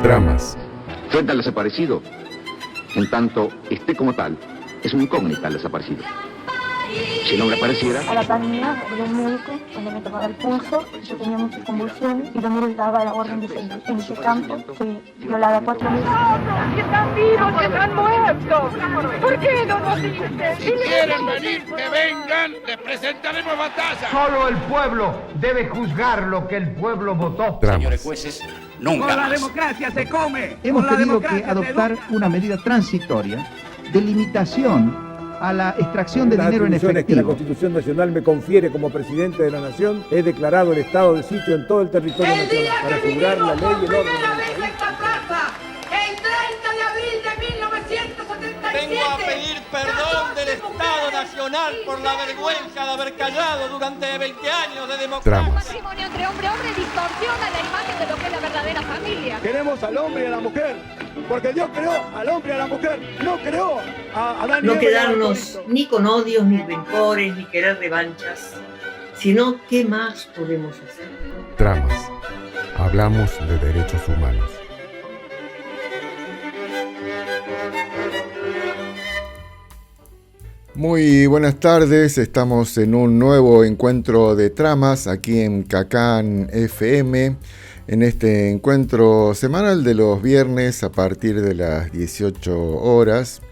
Dramas. Frente al desaparecido, en tanto esté como tal, es una incógnita el desaparecido. Si el hombre apareciera... A la pandemia, era un médico, cuando me tomaba el pulso, yo tenía muchas convulsiones y también le daba la orden de seguir en ese campo. Fui violada 4 veces. ¡Que están vivos, que están muertos! ¿Por qué no nos dicen? Si quieren venir, que vengan, les presentaremos batalla. Solo el pueblo debe juzgar lo que el pueblo votó. Dramas. Señores jueces, nunca Con la más. democracia se come. Hemos Con la tenido que democracia se adoptar educa. una medida transitoria de limitación a la extracción de Las dinero en atribuciones que la efectivo. Constitución Nacional me confiere como presidente de la Nación, he declarado el estado de sitio en todo el territorio nacional para asegurar la ley y el orden. esta plaza, el 30 de abril de 1977. Vengo a pedir perdón del Estado Nacional por la vergüenza de haber callado durante 20 años de democracia. Dramas. El matrimonio entre hombre y hombre distorsiona la imagen de lo que es la verdadera familia. Queremos al hombre y a la mujer, porque Dios creó al hombre y a la mujer, no creó a Adán y No Eva. quedarnos ni con odios, ni rencores, ni querer revanchas, sino qué más podemos hacer. Dramas. Hablamos de derechos humanos. Muy buenas tardes, estamos en un nuevo encuentro de tramas aquí en Cacán FM, en este encuentro semanal de los viernes a partir de las 18 horas.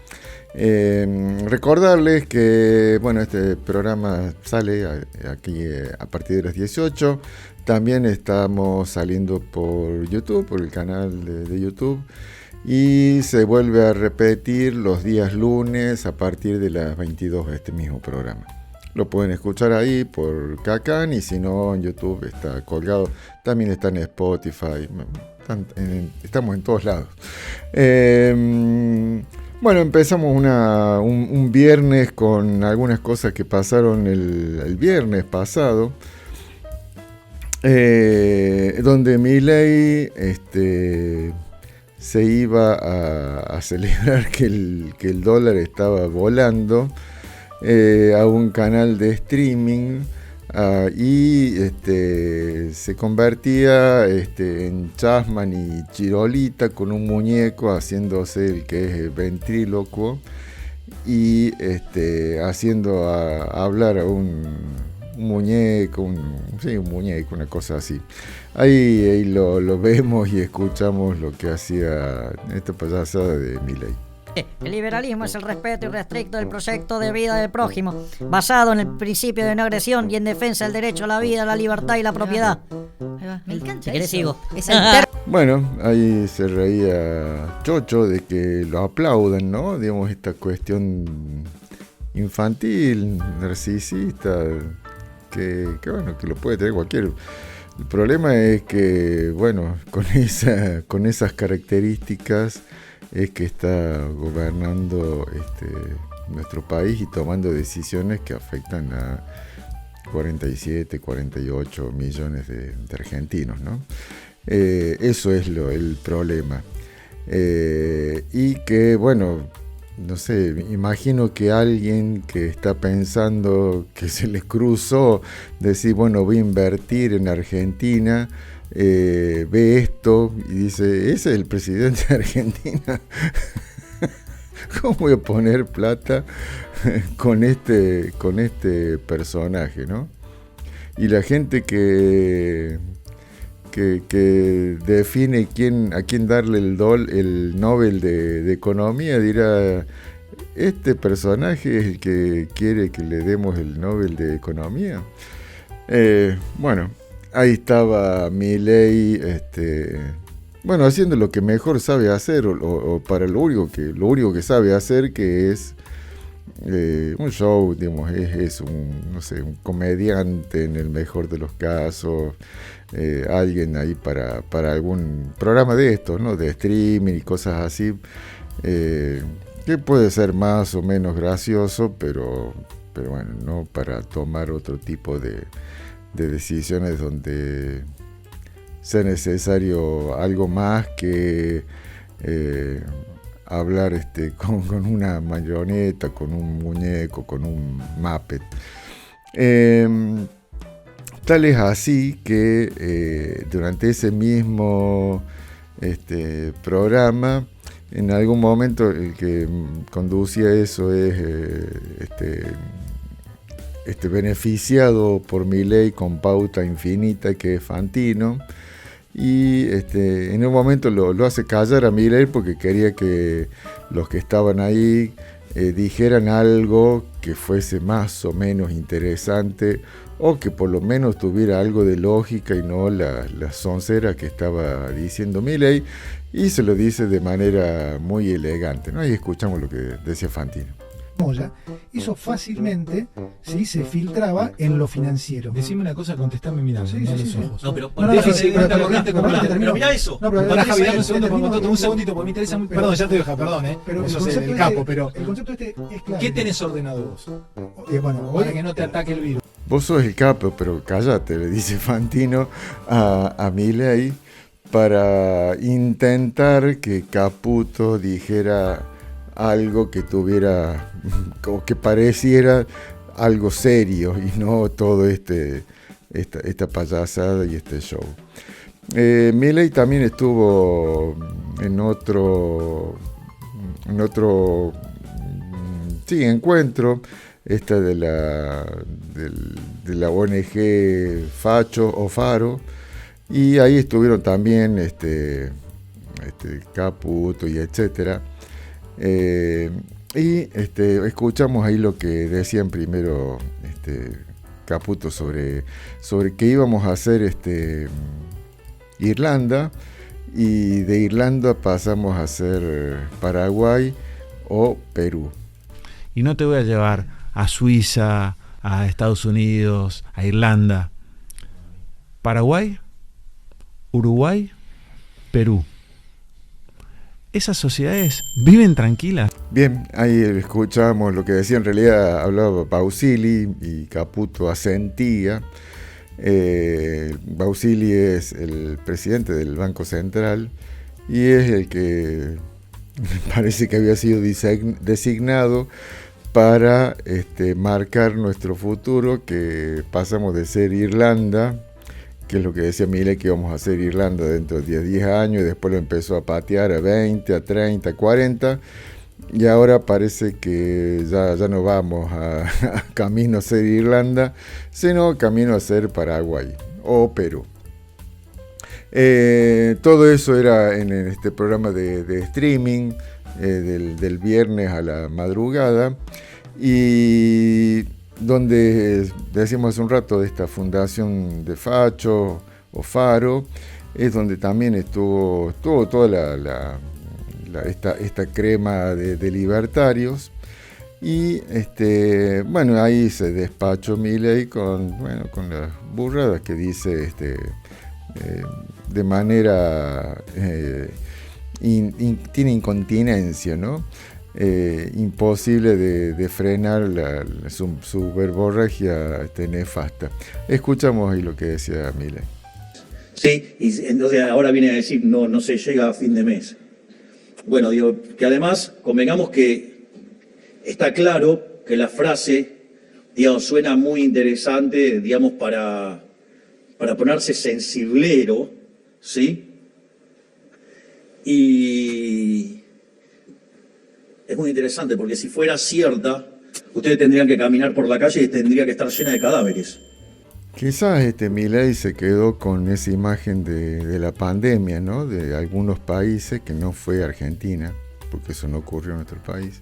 Recordarles que este programa sale aquí a partir de las 18. También estamos saliendo por YouTube, por el canal de YouTube. Y se vuelve a repetir los días lunes a partir de las 22 este mismo programa. Lo pueden escuchar ahí por Cacán y si no en YouTube está colgado. También está en Spotify. Estamos en todos lados. Empezamos un viernes con algunas cosas que pasaron el viernes pasado. Donde Milei se iba a celebrar que el dólar estaba volando a un canal de streaming y se convertía en Chasman y Chirolita con un muñeco haciéndose el que es ventrílocuo y haciendo hablar a un muñeco, un muñeco, una cosa así. Ahí lo vemos y escuchamos lo que hacía esta payasada de Milei. El liberalismo es el respeto irrestricto del proyecto de vida del prójimo, basado en el principio de no agresión y en defensa del derecho a la vida, la libertad y la propiedad. Me encanta. Si querés sigo. Bueno, ahí se reía Chocho de que lo aplaudan, ¿no? Digamos, esta cuestión infantil, narcisista, que lo puede tener cualquiera. El problema es que, con esas características es que está gobernando nuestro país y tomando decisiones que afectan a 47, 48 millones de argentinos, ¿no? Eso es el problema. Y que, no sé, imagino que alguien que está pensando que se les cruzó decir, voy a invertir en Argentina, ve esto y dice, ese es el presidente de Argentina. ¿Cómo voy a poner plata con este personaje, no? Y la gente que define a quién darle el Nobel de Economía dirá, este personaje es el que quiere que le demos el Nobel de Economía. Ahí estaba Milei, haciendo lo que mejor sabe hacer o para lo único que sabe hacer, que es un show, digamos, es un comediante en el mejor de los casos. Alguien ahí para algún programa de estos, ¿no? De streaming y cosas así, que puede ser más o menos gracioso, pero no para tomar otro tipo de decisiones donde sea necesario algo más que hablar con una marioneta, con un muñeco, con un Muppet. Tal es así que durante ese mismo programa. En algún momento el que conducía eso es beneficiado por Milei con pauta infinita, que es Fantino, y en un momento lo hace callar a Milei porque quería que los que estaban ahí dijeran algo que fuese más o menos interesante, o que por lo menos tuviera algo de lógica y no la soncera que estaba diciendo Milei, y se lo dice de manera muy elegante, ¿no? Y escuchamos lo que decía Fantino. Moya, eso fácilmente ¿sí? Se filtraba en lo financiero. Decime una cosa, contestame mirando, sí, mirá sí, los sí, ojos. No, pero déficit de cuenta corriente pero acumulado. pero mirá eso. No, pero Pará, Javi, dame un segundo, termino, un segundito, porque me interesa muy. Perdón, ya te dejo, perdón, pero eso el es concepto el capo, pero. El concepto es claro. ¿Qué tenés ordenado vos? Bueno, Para que no te ataque el virus. Vos sos el capo, pero cállate, le dice Fantino a Milei, para intentar que Caputo dijera algo que tuviera, o que pareciera algo serio, y no todo esta payasada y este show. Milei también estuvo en otro encuentro, de la ONG Facho o Faro, y ahí estuvieron también Caputo y etcétera. Y escuchamos ahí lo que decían primero Caputo sobre que íbamos a hacer Irlanda, y de Irlanda pasamos a hacer Paraguay o Perú. Y no te voy a llevar a Suiza, a Estados Unidos, a Irlanda. Paraguay, Uruguay, Perú. ¿Esas sociedades viven tranquilas? Bien, ahí escuchamos lo que decía. En realidad hablaba Bausili y Caputo asentía. Bausili es el presidente del Banco Central y es el que parece que había sido designado para marcar nuestro futuro, que pasamos de ser Irlanda, que es lo que decía Milei, que íbamos a hacer Irlanda dentro de 10 años, y después lo empezó a patear a 20, a 30, a 40, y ahora parece que ya no vamos a camino a ser Irlanda, sino camino a ser Paraguay o Perú. Todo eso era en este programa de streaming del viernes a la madrugada, y donde decíamos hace un rato de esta fundación de Facho o Faro, es donde también estuvo toda esta crema de libertarios, y ahí se despachó Milei con las burradas que dice de manera tiene incontinencia, ¿no? Imposible de frenar su verborragia nefasta. Escuchamos ahí lo que decía Milei. Sí, y entonces ahora viene a decir no se llega a fin de mes. Bueno, digo que además convengamos que está claro que la frase, digamos, suena muy interesante, digamos, para ponerse sensiblero, ¿sí? Y es muy interesante porque si fuera cierta, ustedes tendrían que caminar por la calle y tendría que estar llena de cadáveres. Quizás Milei se quedó con esa imagen de la pandemia, ¿no? De algunos países, que no fue Argentina, porque eso no ocurrió en nuestro país,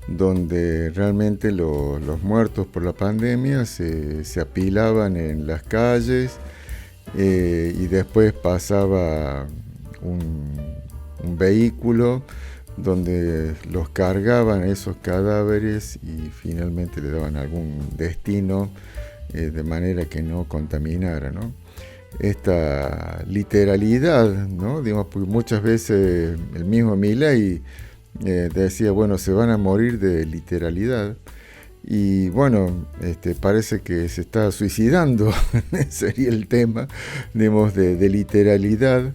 donde realmente los muertos por la pandemia se apilaban en las calles, y después pasaba un vehículo donde los cargaban esos cadáveres y finalmente le daban algún destino, de manera que no contaminara, ¿no? Esta literalidad, ¿no? Digamos, porque muchas veces el mismo Milei decía, bueno, se van a morir de literalidad, y bueno, parece que se está suicidando, sería el tema, digamos, de literalidad,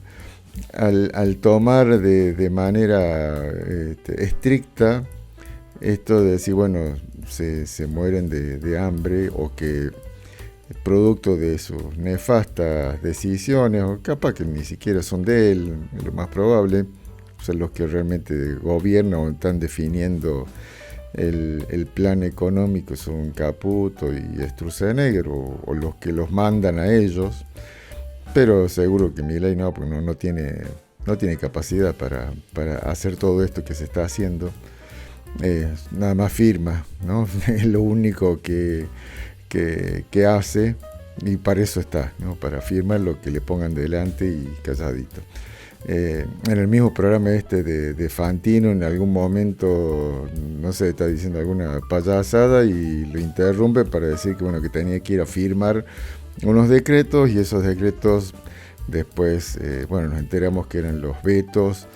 al tomar de manera estricta esto de decir, bueno, se mueren de hambre, o que producto de sus nefastas decisiones, o capaz que ni siquiera son de él, es lo más probable, son los que realmente gobiernan o están definiendo el plan económico, son Caputo y Sturzenegger, o los que los mandan a ellos, pero seguro que Milei no, porque no tiene capacidad para hacer todo esto que se está haciendo. Nada más firma, ¿no? Es lo único que hace, y para eso está, ¿no? Para firmar lo que le pongan delante y calladito. En el mismo programa de Fantino, en algún momento, no sé, está diciendo alguna payasada y lo interrumpe para decir que, bueno, que tenía que ir a firmar unos decretos, y esos decretos después, nos enteramos que eran los vetos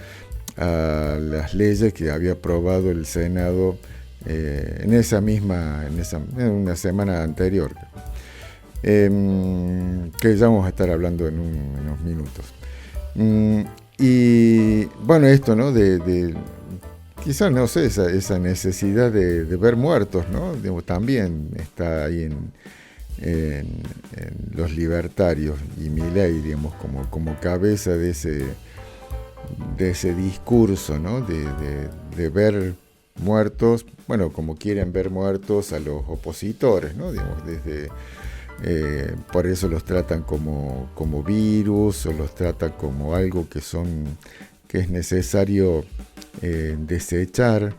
a las leyes que había aprobado el Senado en una semana anterior, que ya vamos a estar hablando en unos minutos. Y bueno, esto, ¿no? De quizás, no sé, esa necesidad de ver muertos, ¿no? También está ahí en los libertarios, y Milei, digamos, como cabeza de ese discurso, ¿no? De ver muertos, bueno, como quieren ver muertos a los opositores, ¿no? Digamos, por eso los tratan como virus, o los tratan como algo que es necesario desechar.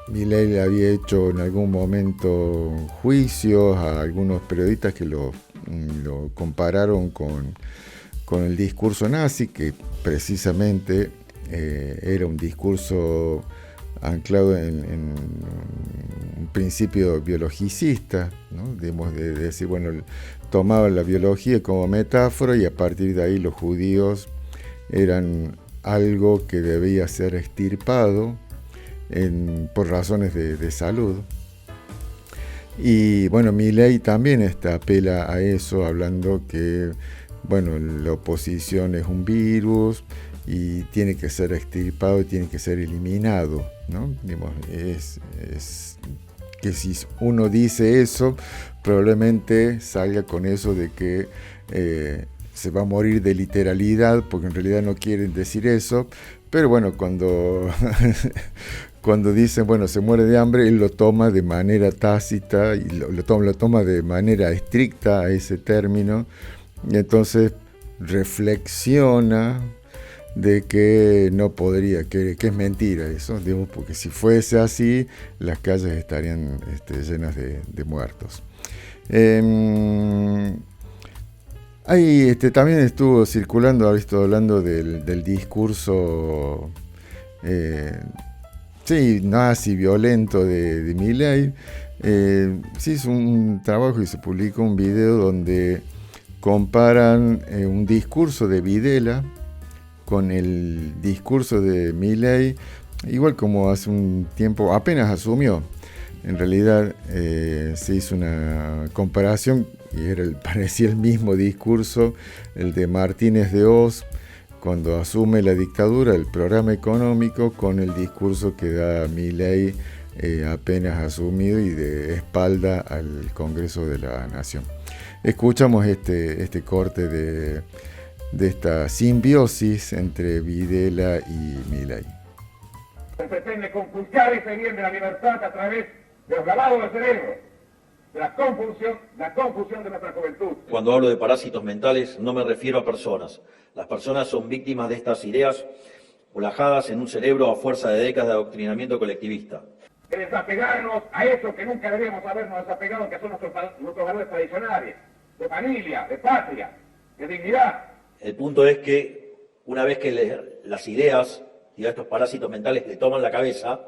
Milei le había hecho en algún momento juicios a algunos periodistas que lo compararon con el discurso nazi, que precisamente era un discurso anclado en un principio biologicista, ¿no? De decir, bueno, tomaban la biología como metáfora, y a partir de ahí los judíos eran algo que debía ser extirpado por razones de salud. Y bueno, Milei también apela a eso, hablando que, bueno, la oposición es un virus y tiene que ser extirpado y tiene que ser eliminado, ¿no? Digamos, es que si uno dice eso, probablemente salga con eso de que se va a morir de literalidad, porque en realidad no quieren decir eso. Pero bueno, cuando dicen, bueno, se muere de hambre, él lo toma de manera tácita y lo toma de manera estricta a ese término, y entonces reflexiona de que no podría, que es mentira eso, digamos, porque si fuese así, las calles estarían llenas de muertos. Ahí también estuvo circulando, ha visto hablando del discurso nazi violento de Milei. Se hizo un trabajo y se publicó un video donde comparan un discurso de Videla con el discurso de Milei, igual como hace un tiempo apenas asumió. En realidad se hizo una comparación y parecía el mismo discurso, el de Martínez de Hoz, cuando asume la dictadura, el programa económico, con el discurso que da Milei apenas asumido y de espalda al Congreso de la Nación. Escuchamos este corte de esta simbiosis entre Videla y Milei. Se pretende conculcar ese bien de la libertad a través de los lavados de cerebro, de la confusión de nuestra juventud. Cuando hablo de parásitos mentales no me refiero a personas. Las personas son víctimas de estas ideas olajadas en un cerebro a fuerza de décadas de adoctrinamiento colectivista. De desapegarnos a eso que nunca debíamos habernos desapegado, que son nuestros valores tradicionales, de familia, de patria, de dignidad. El punto es que una vez que las ideas y estos parásitos mentales le toman la cabeza,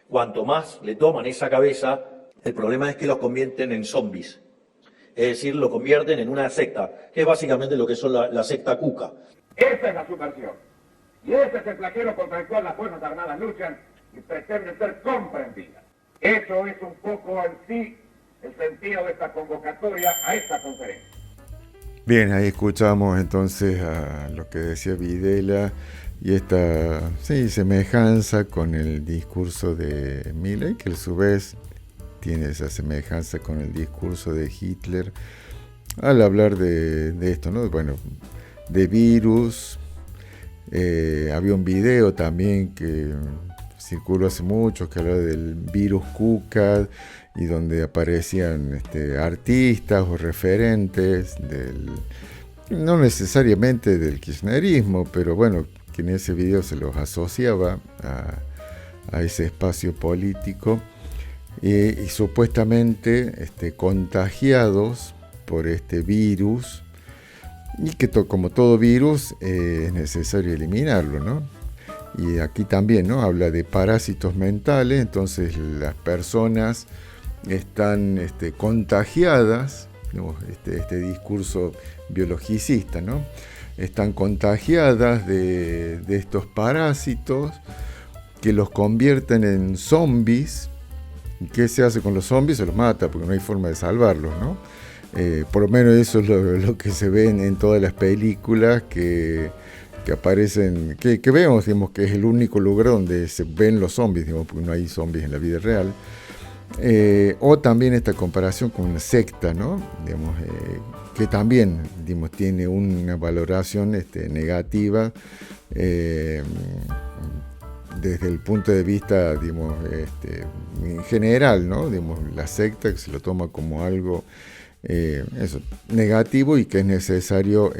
cuanto más le toman esa cabeza, el problema es que los convierten en zombies. Es decir, lo convierten en una secta, que es básicamente lo que son la secta cuca. Esa es la subversión. Y ese es el flagelo contra el cual las Fuerzas Armadas luchan y pretenden ser comprendidas. Eso es un poco en sí el sentido de esta convocatoria a esta conferencia. Bien, ahí escuchamos entonces a lo que decía Videla y esta semejanza con el discurso de Milei, que a su vez tiene esa semejanza con el discurso de Hitler al hablar de esto, ¿no? Bueno, de virus. Había un video también que circuló hace mucho que hablaba del virus Kuka, y donde aparecían artistas o referentes no necesariamente del kirchnerismo, pero bueno, que en ese video se los asociaba a ese espacio político, y supuestamente contagiados por este virus, y que como todo virus es necesario eliminarlo, ¿no? Y aquí también, ¿no? Habla de parásitos mentales. Entonces las personas están contagiadas, ¿no? Este discurso biologicista, ¿no? Están contagiadas de estos parásitos que los convierten en zombies. ¿Y qué se hace con los zombies? Se los mata, porque no hay forma de salvarlos, ¿no? Por lo menos eso es lo que se ve en todas las películas que aparecen, que vemos, digamos, que es el único lugar donde se ven los zombies, digamos, porque no hay zombies en la vida real. O también esta comparación con una secta, ¿no? Digamos, que también, digamos, tiene una valoración negativa desde el punto de vista, digamos, en general, ¿no? Digamos, la secta, que se lo toma como algo negativo, y que es necesario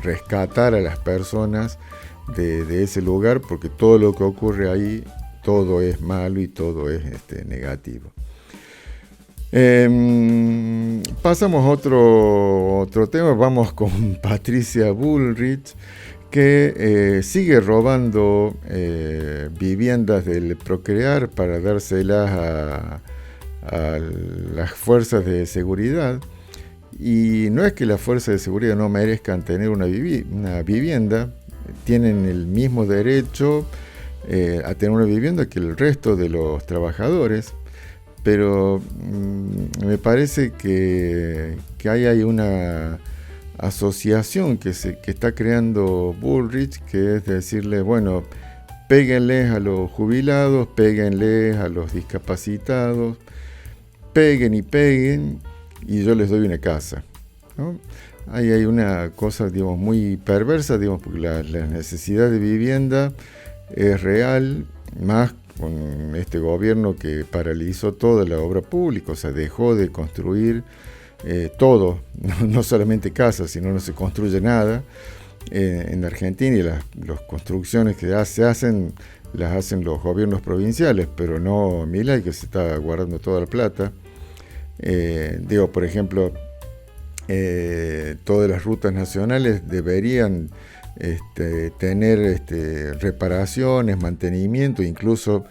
rescatar a las personas de ese lugar, porque todo lo que ocurre ahí, todo es malo y todo es negativo. Pasamos a otro tema. Vamos con Patricia Bullrich, que sigue robando viviendas del Procrear para dárselas a las fuerzas de seguridad. Y no es que las fuerzas de seguridad no merezcan tener una vivienda, tienen el mismo derecho a tener una vivienda que el resto de los trabajadores, pero me parece que hay una asociación que está creando Bullrich, que es decirle, bueno, péguenles a los jubilados, péguenles a los discapacitados, peguen y yo les doy una casa, ¿no? Ahí hay una cosa, digamos, muy perversa, digamos, porque la necesidad de vivienda es real, más con este gobierno que paralizó toda la obra pública, o sea, dejó de construir todo, no solamente casas, sino no se construye nada en Argentina, y las construcciones que se hacen, las hacen los gobiernos provinciales, pero no Milei, que se está guardando toda la plata. Digo, por ejemplo, todas las rutas nacionales deberían tener reparaciones, mantenimiento, incluso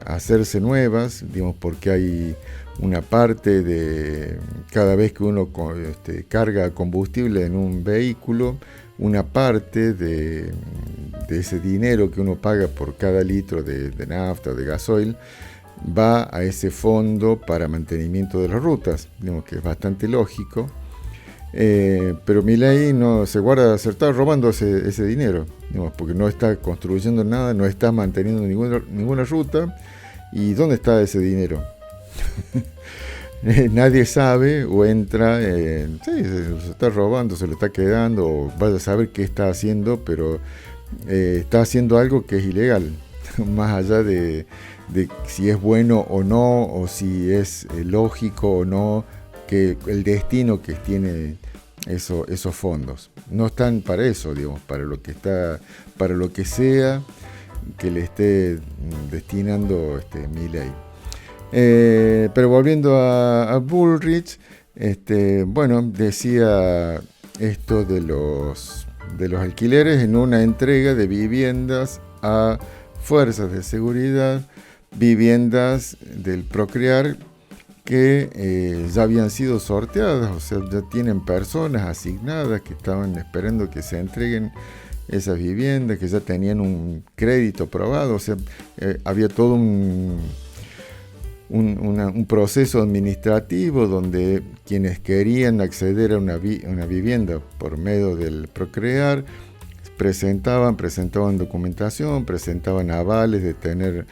hacerse nuevas, digamos, porque hay una parte de cada vez que uno carga combustible en un vehículo, una parte de ese dinero que uno paga por cada litro de nafta o de gasoil va a ese fondo para mantenimiento de las rutas, digamos que es bastante lógico, pero Milei no se guarda, se está robando ese dinero, digamos, porque no está construyendo nada, no está manteniendo ninguna ruta. ¿Y dónde está ese dinero? Nadie sabe, o entra, sí, se está robando, se lo está quedando, o vaya a saber qué está haciendo, pero está haciendo algo que es ilegal, más allá de si es bueno o no, o si es lógico o no, que el destino que tiene esos fondos. No están para eso, digamos, para lo que sea que le esté destinando Milei. Pero volviendo a Bullrich, bueno, decía esto de los alquileres en una entrega de viviendas a fuerzas de seguridad, viviendas del Procrear que ya habían sido sorteadas, o sea, ya tienen personas asignadas que estaban esperando que se entreguen esas viviendas, que ya tenían un crédito aprobado, o sea, había todo un proceso administrativo donde quienes querían acceder a una vivienda por medio del Procrear presentaban documentación, presentaban avales de tener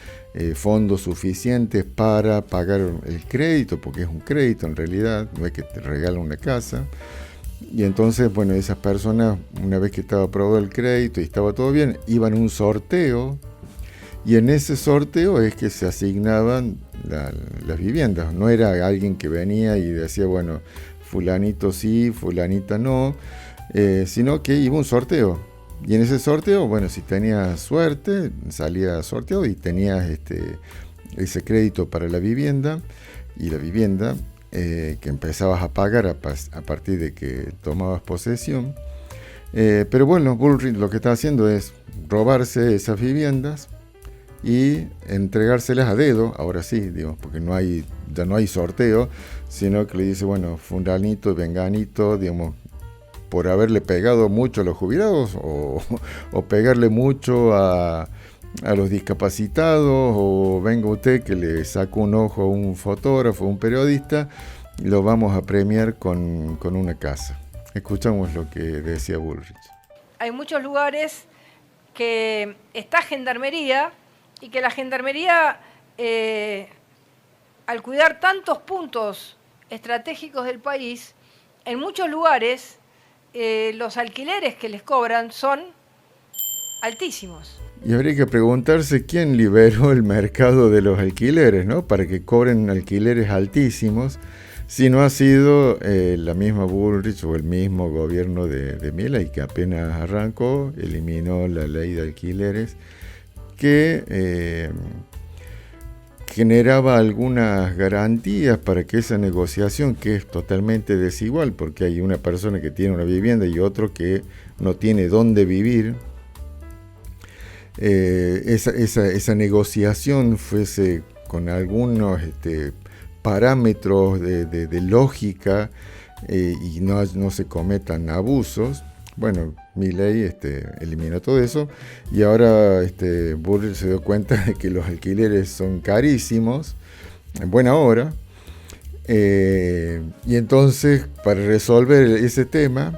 fondos suficientes para pagar el crédito, porque es un crédito en realidad, no es que te regalan una casa. Y entonces, bueno, esas personas, una vez que estaba aprobado el crédito y estaba todo bien, iban a un sorteo, y en ese sorteo es que se asignaban las viviendas. No era alguien que venía y decía, bueno, fulanito sí, fulanita no, sino que iba un sorteo. Y en ese sorteo, bueno, si tenías suerte, salía sorteado y tenías ese crédito para la vivienda, y la vivienda que empezabas a pagar a partir de que tomabas posesión. Pero bueno, Bullrich lo que está haciendo es robarse esas viviendas y entregárselas a dedo, ahora sí, digamos, porque ya no hay sorteo, sino que le dice, bueno, fulanito y venganito, digamos, por haberle pegado mucho a los jubilados o pegarle mucho a los discapacitados, o venga usted que le sacó un ojo a un fotógrafo, un periodista, lo vamos a premiar con una casa. Escuchamos lo que decía Bullrich. Hay muchos lugares que está gendarmería y que la gendarmería, al cuidar tantos puntos estratégicos del país, en muchos lugares los alquileres que les cobran son altísimos. Y habría que preguntarse quién liberó el mercado de los alquileres, ¿no? Para que cobren alquileres altísimos, si no ha sido la misma Bullrich o el mismo gobierno de Milei, que apenas arrancó, eliminó la ley de alquileres, que generaba algunas garantías para que esa negociación, que es totalmente desigual, porque hay una persona que tiene una vivienda y otro que no tiene dónde vivir, esa negociación fuese con algunos parámetros de lógica y no se cometan abusos. Bueno, Milei eliminó todo eso, y ahora Bullrich se dio cuenta de que los alquileres son carísimos, en buena hora, y entonces para resolver ese tema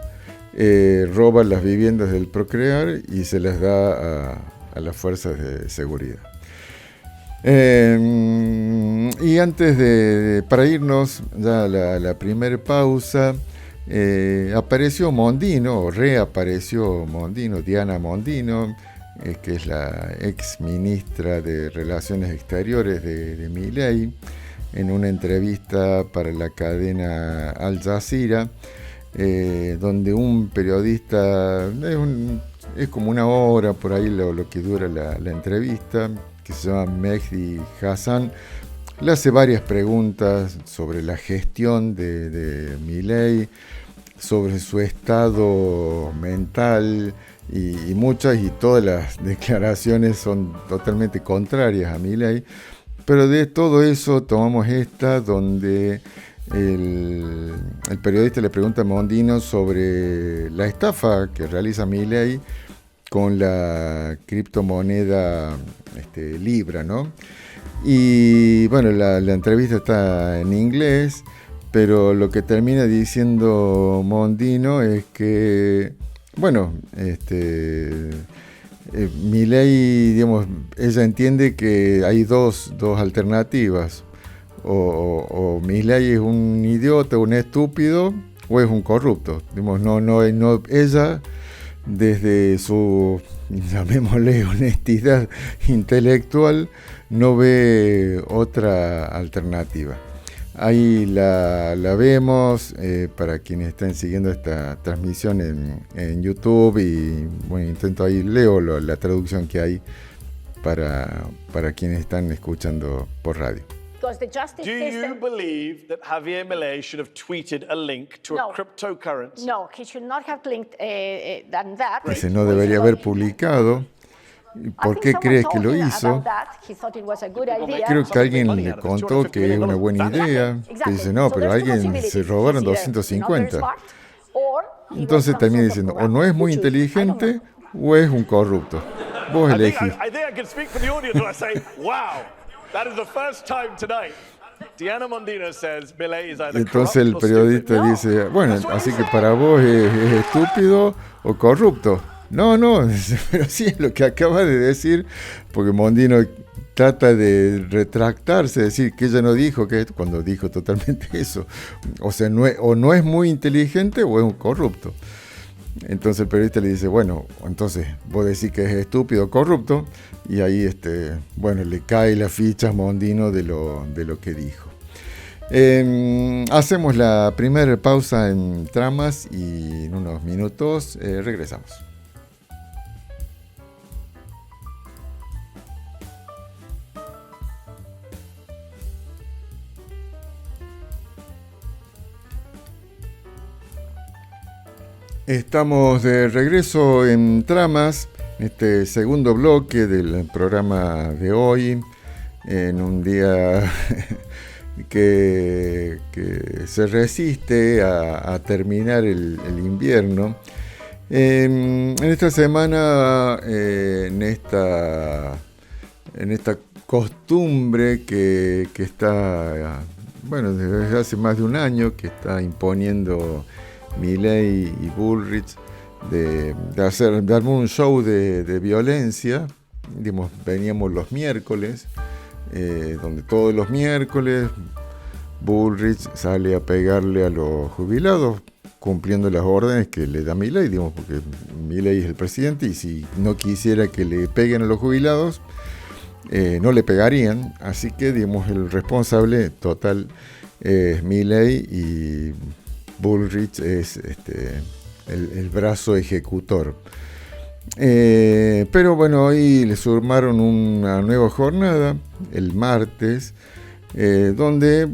roba las viviendas del Procrear y se las da a las fuerzas de seguridad. Y antes para irnos ya a la primera pausa, apareció Mondino, o reapareció Mondino, Diana Mondino, que es la ex ministra de Relaciones Exteriores de Milei, en una entrevista para la cadena Al Jazeera, donde un periodista, es como una hora por ahí lo que dura la entrevista, que se llama Mehdi Hassan, le hace varias preguntas sobre la gestión de Milei, sobre su estado mental, y muchas y todas las declaraciones son totalmente contrarias a Milei, pero de todo eso tomamos esta, donde el periodista le pregunta a Mondino sobre la estafa que realiza Milei con la criptomoneda Libra, ¿no? Y bueno, la entrevista está en inglés, pero lo que termina diciendo Mondino es que, bueno, Milei, digamos, ella entiende que hay dos alternativas, o Milei es un idiota, un estúpido, o es un corrupto. Digamos, no, ella, desde su, llamémosle, honestidad intelectual, no ve otra alternativa. Ahí la vemos, para quienes estén siguiendo esta transmisión en YouTube, y bueno, intento ahí, leo la traducción que hay para quienes están escuchando por radio. Do you believe that Javier Milei should have tweeted a link to a cryptocurrency? No, he should not have linked done that. Dice, no debería haber publicado. ¿Por qué crees que lo hizo? Creo que alguien le contó que es una buena idea. Que dice, no, pero alguien se robaron 250. Entonces termina diciendo, o no es muy inteligente o es un corrupto. Vos elegís. I think I can speak for the audience when I say, wow, that is the first time tonight Diana Mondino says Milei is either Entonces el periodista dice, bueno, así que para vos es estúpido o corrupto. No, pero sí es lo que acaba de decir, porque Mondino trata de retractarse, decir que ella no dijo que cuando dijo totalmente eso. O sea, no es muy inteligente o es un corrupto. Entonces el periodista le dice, bueno, entonces vos decís que es estúpido o corrupto, y ahí le cae la ficha a Mondino de lo que dijo. Hacemos la primera pausa en tramas y en unos minutos regresamos. Estamos de regreso en Tramas, este segundo bloque del programa de hoy, en un día que se resiste a terminar el invierno. En esta semana, en esta costumbre que está, desde hace más de un año, que está imponiendo Milei y Bullrich, de darme un show de violencia. Veníamos los miércoles, donde todos los miércoles Bullrich sale a pegarle a los jubilados, cumpliendo las órdenes que le da Milei, porque Milei es el presidente, y si no quisiera que le peguen a los jubilados, no le pegarían. Así que, el responsable total es Milei, y Bullrich es el brazo ejecutor. Pero hoy le sumaron una nueva jornada, el martes, donde,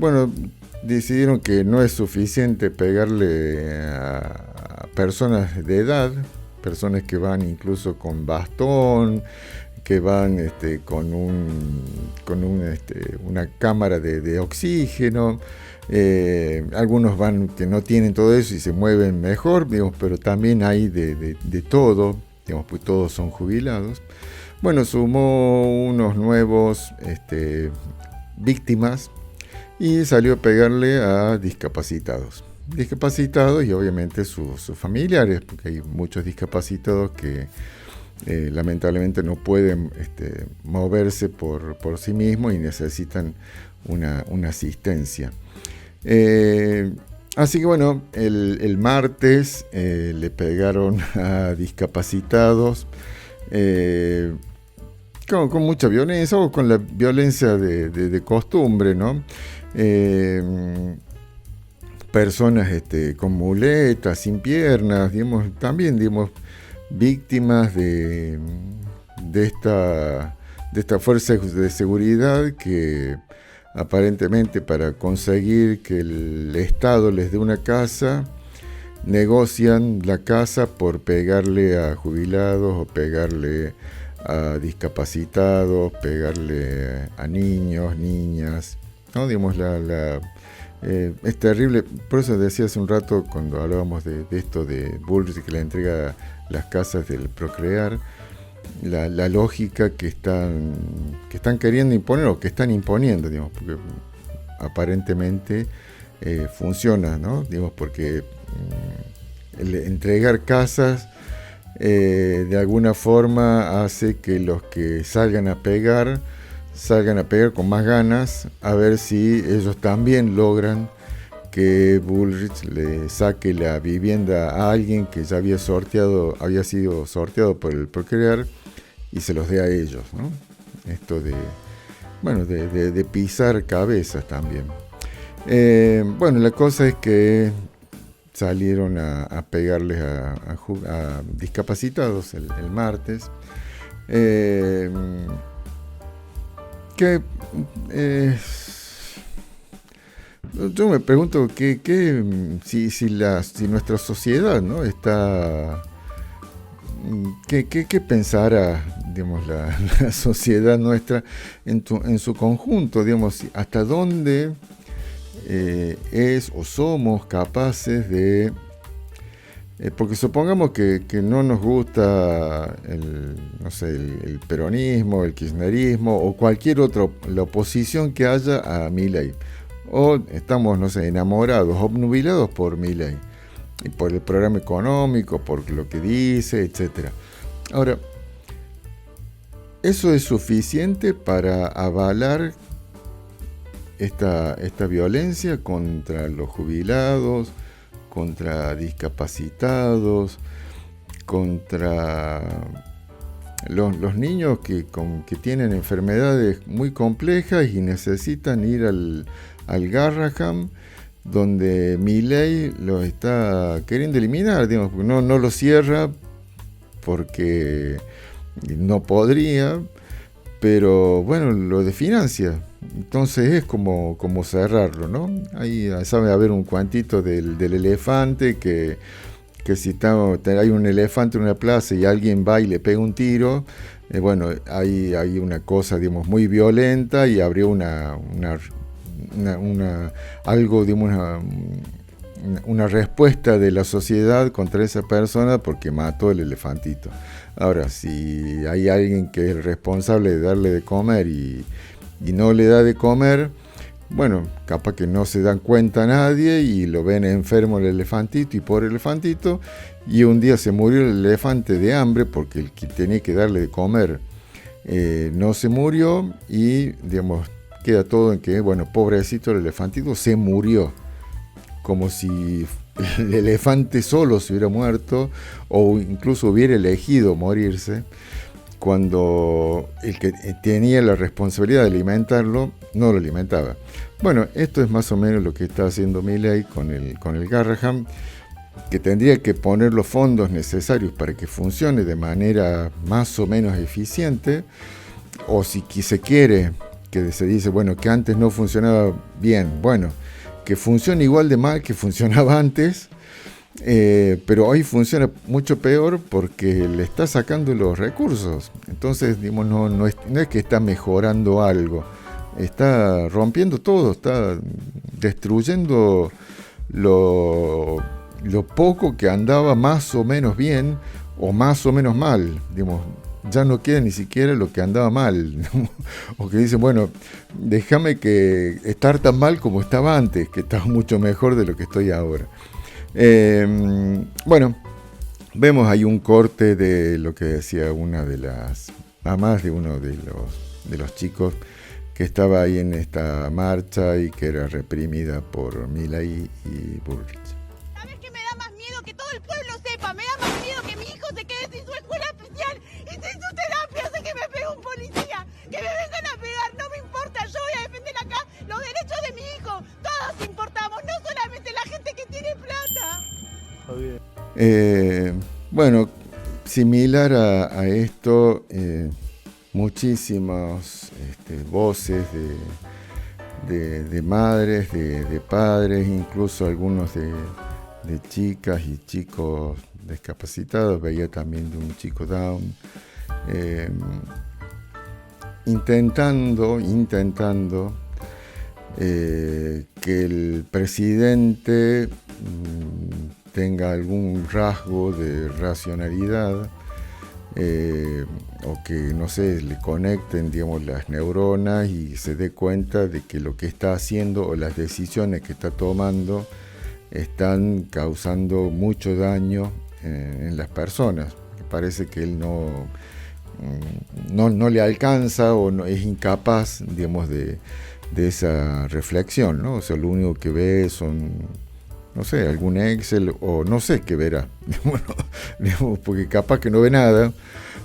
decidieron que no es suficiente pegarle a personas de edad, personas que van incluso con bastón, que van con una cámara de oxígeno. Algunos van que no tienen todo eso y se mueven mejor, pero también hay de todo, pues todos son jubilados. Sumó unos nuevos víctimas y salió a pegarle a discapacitados y obviamente sus familiares, porque hay muchos discapacitados que lamentablemente no pueden moverse por sí mismos y necesitan una asistencia. Así que el martes le pegaron a discapacitados con mucha violencia, o con la violencia de costumbre, ¿no? Personas con muletas, sin piernas, también víctimas de esta fuerza de seguridad que aparentemente, para conseguir que el Estado les dé una casa, negocian la casa por pegarle a jubilados o pegarle a discapacitados, pegarle a niños, niñas, ¿no? Es terrible. Por eso decía hace un rato, cuando hablábamos de esto de Bullrich, que le entrega las casas del Procrear, la lógica que están queriendo imponer, o que están imponiendo, porque aparentemente funciona, ¿no? Porque el entregar casas de alguna forma hace que los que salgan a pegar con más ganas, a ver si ellos también logran que Bullrich le saque la vivienda a alguien que ya había sido sorteado por el Procrear, y se los dé a ellos, ¿no? Esto de pisar cabezas también. La cosa es que salieron a pegarles a discapacitados el martes. Yo me pregunto si nuestra sociedad, ¿no? está... ¿Qué pensará, la sociedad nuestra en su conjunto? Hasta dónde es o somos capaces de... porque supongamos que no nos gusta el peronismo, el kirchnerismo o cualquier otra, la oposición que haya a Milei. O estamos, enamorados, obnubilados por Milei, y por el programa económico, por lo que dice, etcétera. Ahora, ¿eso es suficiente para avalar esta violencia contra los jubilados, contra discapacitados, contra los niños que tienen enfermedades muy complejas y necesitan ir al Garrahan, donde Milei los está queriendo eliminar, digamos, porque no lo cierra porque no podría, pero bueno, lo desfinancia. Entonces es como cerrarlo, ¿no? Ahí sabe haber un cuantito del elefante que si hay un elefante en una plaza y alguien va y le pega un tiro, bueno, hay una cosa, digamos, muy violenta y habría una respuesta de la sociedad contra esa persona porque mató el elefantito. Ahora, si hay alguien que es el responsable de darle de comer y no le da de comer, bueno, capaz que no se dan cuenta nadie y lo ven enfermo el elefantito y pobre elefantito, y un día se murió el elefante de hambre porque el que tenía que darle de comer no se murió y, digamos, queda todo en que, bueno, pobrecito el elefantito se murió, como si el elefante solo se hubiera muerto o incluso hubiera elegido morirse, cuando el que tenía la responsabilidad de alimentarlo no lo alimentaba. Bueno, esto es más o menos lo que está haciendo Milei con el Garrahan, que tendría que poner los fondos necesarios para que funcione de manera más o menos eficiente, o si se quiere, que se dice, bueno, que antes no funcionaba bien, bueno, que funcione igual de mal que funcionaba antes, pero hoy funciona mucho peor porque le está sacando los recursos. Entonces, digamos, no es que está mejorando algo, está rompiendo todo, está destruyendo lo poco que andaba más o menos bien o más o menos mal. Digamos, ya no queda ni siquiera lo que andaba mal, ¿no? O que dicen, bueno, déjame que estar tan mal como estaba antes, que estaba mucho mejor de lo que estoy ahora. Bueno, vemos ahí un corte de lo que decía una de las mamás de uno de los chicos que estaba ahí en esta marcha y que era reprimida por Milei y Bullrich. ¿Sabes qué me da más miedo? Que todo el pueblo sepa. Me da más miedo que mi hijo se quede sin su escuela especial y sin su terapia. Sé que me pegue un policía, que me vengan a pegar. No me importa, yo voy a defender acá los derechos de mi hijo. Todos importamos, no solamente la gente que tiene plata. Bueno, similar a esto, muchísimas voces de madres, de padres, incluso algunos de chicas y chicos discapacitados. Veía también de un chico Down, intentando que el presidente tenga algún rasgo de racionalidad, o que, no sé, le conecten, digamos, las neuronas y se dé cuenta de que lo que está haciendo o las decisiones que está tomando están causando mucho daño en las personas. Parece que él no le alcanza o no, es incapaz, digamos, de esa reflexión, ¿no? O sea, lo único que ve son, no sé, algún Excel o no sé qué verá. Bueno, porque capaz que no ve nada,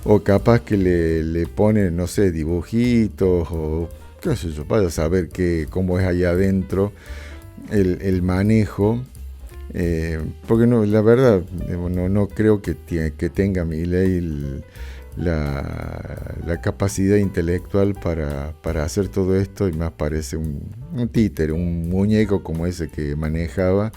o capaz que le pone, no sé, dibujitos o qué sé yo, para saber cómo es allá adentro el manejo. Porque no, la verdad, no creo que tenga Milei la capacidad intelectual para hacer todo esto, y más parece un títere, un muñeco como ese que manejaba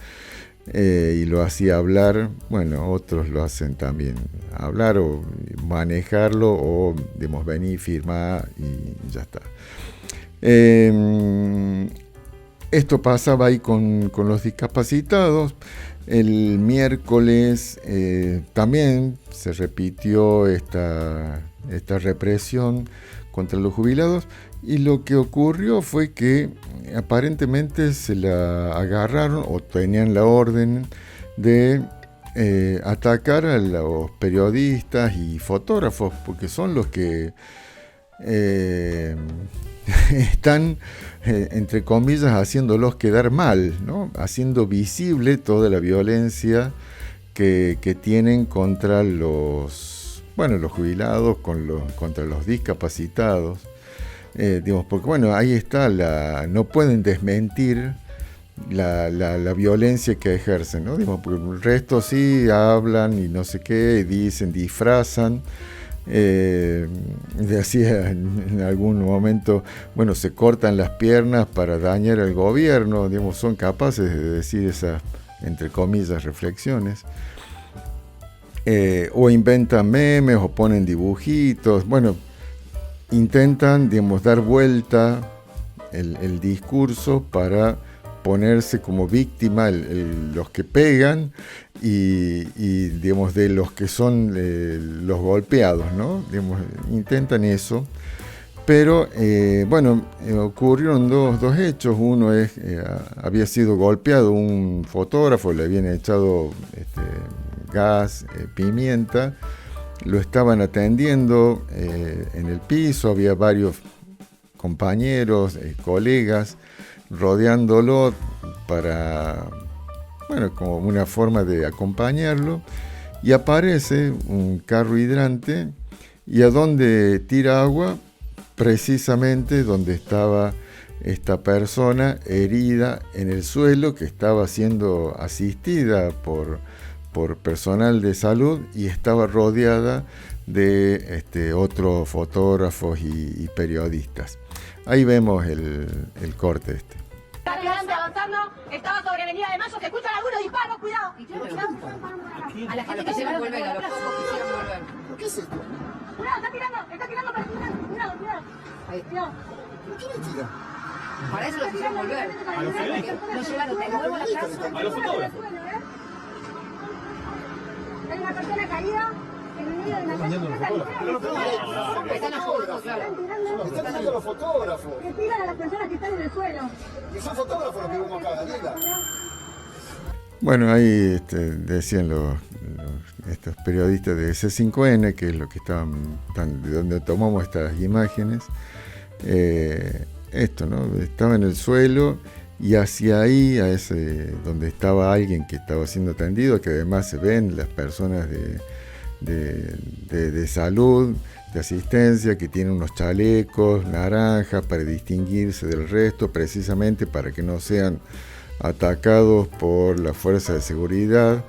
y lo hacía hablar. Bueno, otros lo hacen también, hablar o manejarlo, o digamos, venir, firmar y ya está. Esto pasaba ahí con los discapacitados. El miércoles también se repitió esta represión contra los jubilados, y lo que ocurrió fue que aparentemente se la agarraron o tenían la orden de atacar a los periodistas y fotógrafos, porque son los que están, entre comillas, haciéndolos quedar mal, ¿no? Haciendo visible toda la violencia que tienen contra los jubilados, contra los discapacitados. Porque ahí está, no pueden desmentir la violencia que ejercen, ¿no? Porque el resto sí hablan y no sé qué, dicen, disfrazan. Decía en algún momento, se cortan las piernas para dañar al gobierno, son capaces de decir esas, entre comillas, reflexiones. O inventan memes o ponen dibujitos, intentan, dar vuelta el discurso para ponerse como víctima los que pegan y de los que son los golpeados, ¿no? Intentan eso, pero ocurrieron dos hechos. Uno es, había sido golpeado un fotógrafo, le habían echado gas, pimienta, lo estaban atendiendo en el piso, había varios compañeros, colegas, rodeándolo para, como una forma de acompañarlo, y aparece un carro hidrante, y a donde tira agua, precisamente donde estaba esta persona herida en el suelo, que estaba siendo asistida por personal de salud, y estaba rodeada de otros fotógrafos y periodistas. Ahí vemos el corte Adelante, avanzando. Estaba sobre Avenida de Mayo, se escuchan algunos disparos, cuidado. A la gente que se va a volver a los pocos quisieron volver. ¿Qué es esto? Cuidado, está tirando para tirar. Cuidado. Cuidado. ¿Por qué me tira? Para eso lo quisieron volver. A los periodistas. Los llevaron de nuevo a la casa. A los fotógrafos. Hay una persona caída. Están tirando a los fotógrafos. Que tiran a las personas que están en el suelo. Y son fotógrafos los que vemos acá, Ahí Daniela. decían estos periodistas de C5N, que es lo que de donde tomamos estas imágenes, ¿no? Estaba en el suelo, y hacia ahí, donde estaba alguien que estaba siendo atendido, que además se ven las personas de salud, de asistencia, que tienen unos chalecos naranjas para distinguirse del resto, precisamente para que no sean atacados por la fuerza de seguridad,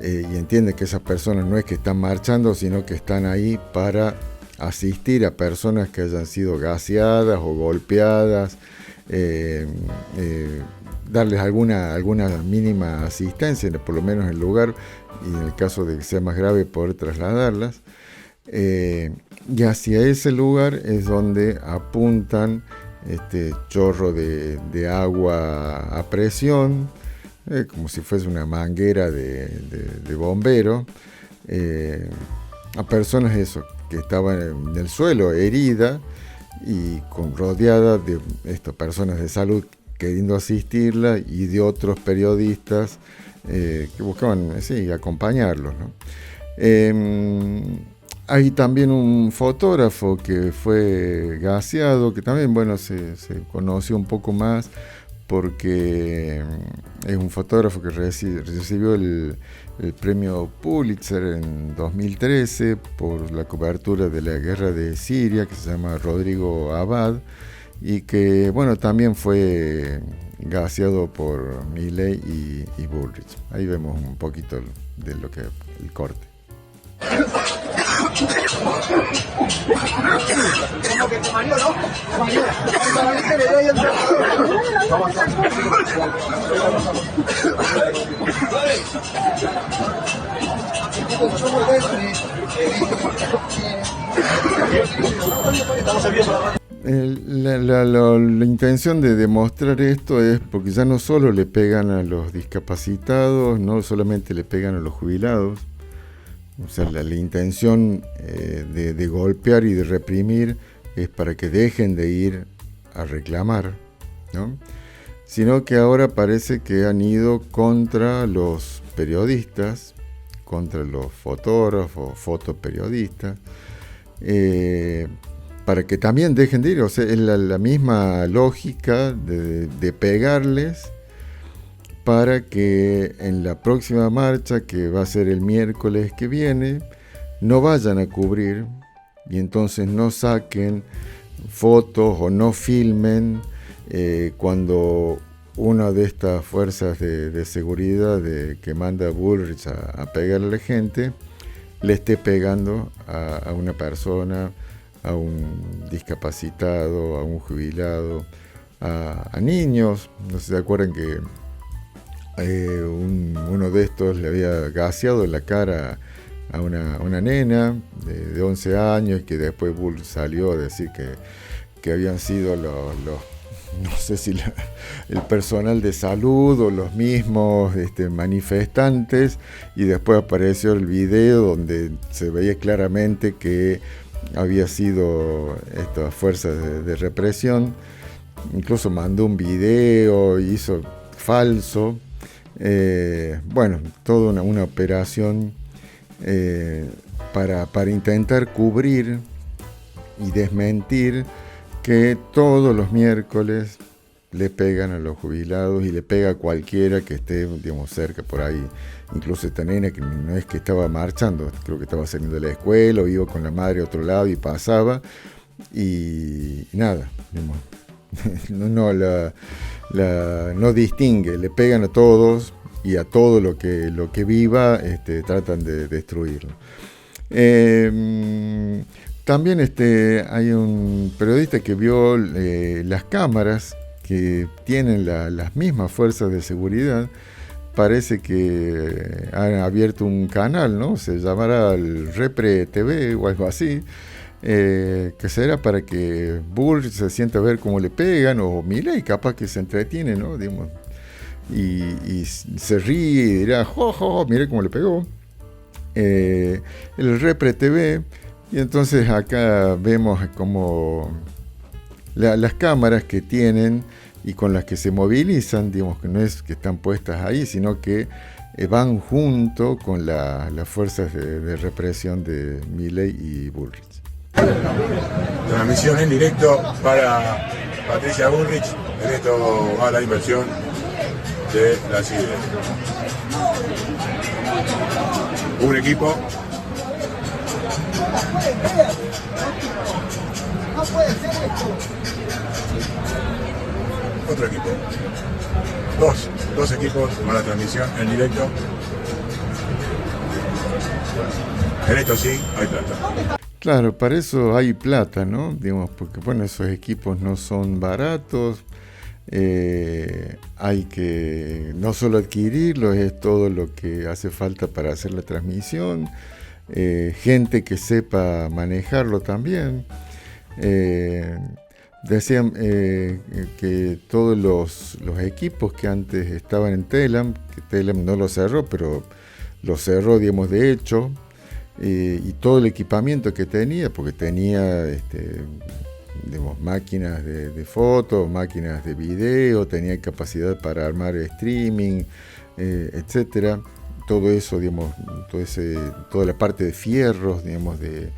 y entienden que esas personas no es que están marchando, sino que están ahí para asistir a personas que hayan sido gaseadas o golpeadas, darles alguna mínima asistencia, por lo menos en el lugar, y en el caso de que sea más grave, poder trasladarlas. Y hacia ese lugar es donde apuntan chorro de agua a presión, como si fuese una manguera de bombero, a personas que estaban en el suelo, herida, y rodeada de estas personas de salud queriendo asistirla, y de otros periodistas que buscaban acompañarlos, ¿no? Hay también un fotógrafo que fue gaseado, que también se conoció un poco más porque es un fotógrafo que recibió el premio Pulitzer en 2013 por la cobertura de la guerra de Siria, que se llama Rodrigo Abad, y que también fue gaseado por Milley y Bullrich. Ahí vemos un poquito de lo que el corte. Como que te mareó, ¿no? La intención de demostrar esto es porque ya no solo le pegan a los discapacitados, no solamente le pegan a los jubilados. O sea, la intención de golpear y de reprimir es para que dejen de ir a reclamar, ¿no? Sino que ahora parece que han ido contra los periodistas, contra los fotógrafos, fotoperiodistas, para que también dejen de ir. O sea, es la misma lógica de pegarles, para que en la próxima marcha, que va a ser el miércoles que viene, no vayan a cubrir y entonces no saquen fotos o no filmen cuando una de estas fuerzas de seguridad que manda Bullrich a pegarle a la gente, le esté pegando a una persona, a un discapacitado, a un jubilado, a niños. No sé si se acuerdan que uno de estos le había gaseado en la cara a una nena de 11 años, que después Bull salió a decir que habían sido los no sé si el personal de salud o los mismos manifestantes, y después apareció el video donde se veía claramente que había sido estas fuerzas de represión. Incluso mandó un video, hizo falso. Bueno, toda una operación para intentar cubrir y desmentir que todos los miércoles le pegan a los jubilados y le pega a cualquiera que esté, digamos, cerca por ahí. Incluso esta nena, que no es que estaba marchando, creo que estaba saliendo de la escuela o iba con la madre a otro lado y pasaba, y nada, digamos, no distingue, le pegan a todos, y a todo lo que viva tratan de destruirlo. También hay un periodista que vio las cámaras que tienen las mismas fuerzas de seguridad. Parece que han abierto un canal, ¿no? Se llamará el Repre TV o algo así, que será para que Bull se sienta a ver cómo le pegan, o Milei capaz que se entretiene, ¿no? Digamos, y se ríe y dirá, jo, mire cómo le pegó. El Repre TV. Y entonces acá vemos como las cámaras que tienen y con las que se movilizan, digamos, que no es que están puestas ahí, sino que van junto con las fuerzas de represión de Milei y Bullrich. Transmisión en directo para Patricia Bullrich. En esto va la inversión de la CIDE. Un equipo. No puede ser esto. Otro equipo. Dos equipos para la transmisión en directo. En esto sí hay plata. Claro, para eso hay plata, ¿no? Digamos, porque bueno, esos equipos no son baratos. Hay que no solo adquirirlos, es todo lo que hace falta para hacer la transmisión. Gente que sepa manejarlo también. Decían que todos los equipos que antes estaban en Telam, que Telam no lo cerró, pero lo cerró, digamos, de hecho, y todo el equipamiento que tenía, porque tenía digamos, máquinas de fotos, máquinas de video, tenía capacidad para armar streaming, etcétera. Todo eso, digamos, toda la parte de fierros, digamos, de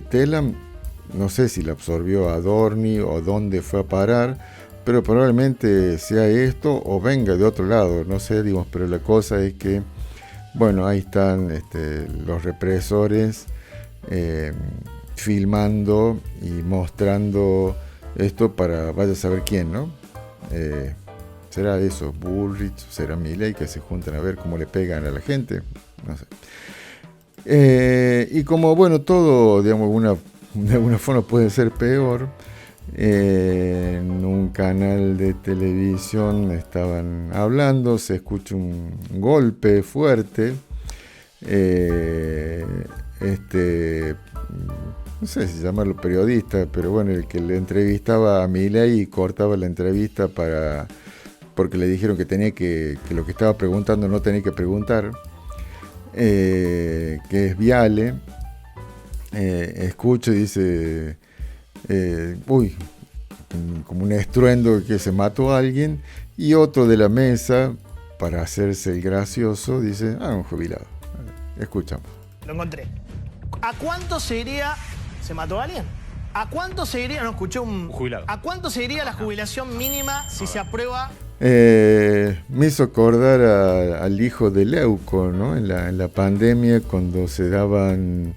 Telam, no sé si la absorbió Adorni o dónde fue a parar, pero probablemente sea esto o venga de otro lado, no sé, digamos, pero la cosa es que, bueno, ahí están los represores filmando y mostrando esto para vaya a saber quién, ¿no? ¿Será eso, Bullrich? ¿Será Milei, que se juntan a ver cómo le pegan a la gente? No sé. Y como, bueno, todo, digamos, de alguna forma puede ser peor. En un canal de televisión estaban hablando, se escucha un golpe fuerte. No sé si llamarlo periodista, pero bueno, el que le entrevistaba a Milei y cortaba la entrevista porque le dijeron que lo que estaba preguntando no tenía que preguntar, que es Viale. Escucho y dice, como un estruendo que se mató a alguien, y otro de la mesa, para hacerse el gracioso, dice, un jubilado. Escuchamos. Lo encontré. ¿A cuánto se iría? ¿Se mató alguien? ¿A cuánto se iría? No, escuché un jubilado. ¿A cuánto se iría la jubilación mínima si se aprueba? Me hizo acordar al hijo de Leuco, ¿no? En la pandemia, cuando se daban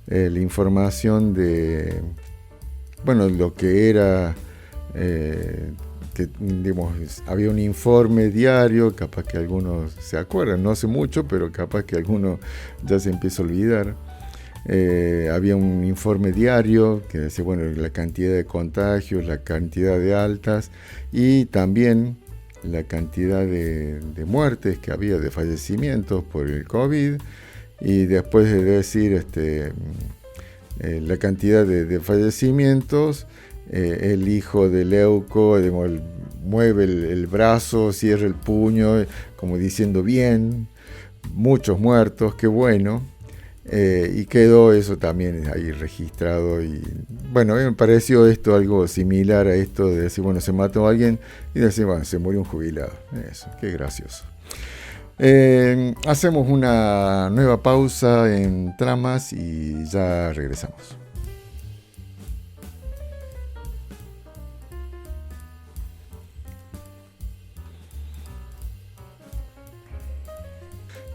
la información de, bueno, lo que era, que digamos, había un informe diario, capaz que algunos se acuerdan, no hace mucho, pero capaz que algunos ya se empieza a olvidar. Había un informe diario que decía, bueno, la cantidad de contagios, la cantidad de altas y también la cantidad de muertes que había, de fallecimientos por el COVID, y después de decir la cantidad de fallecimientos, el hijo de Leuco mueve el brazo, cierra el puño, como diciendo bien, muchos muertos, qué bueno. Y quedó eso también ahí registrado, y bueno, me pareció esto algo similar a esto de decir, bueno, se mató a alguien y decir, bueno, se murió un jubilado. Eso, qué gracioso. Hacemos una nueva pausa en Tramas y ya regresamos.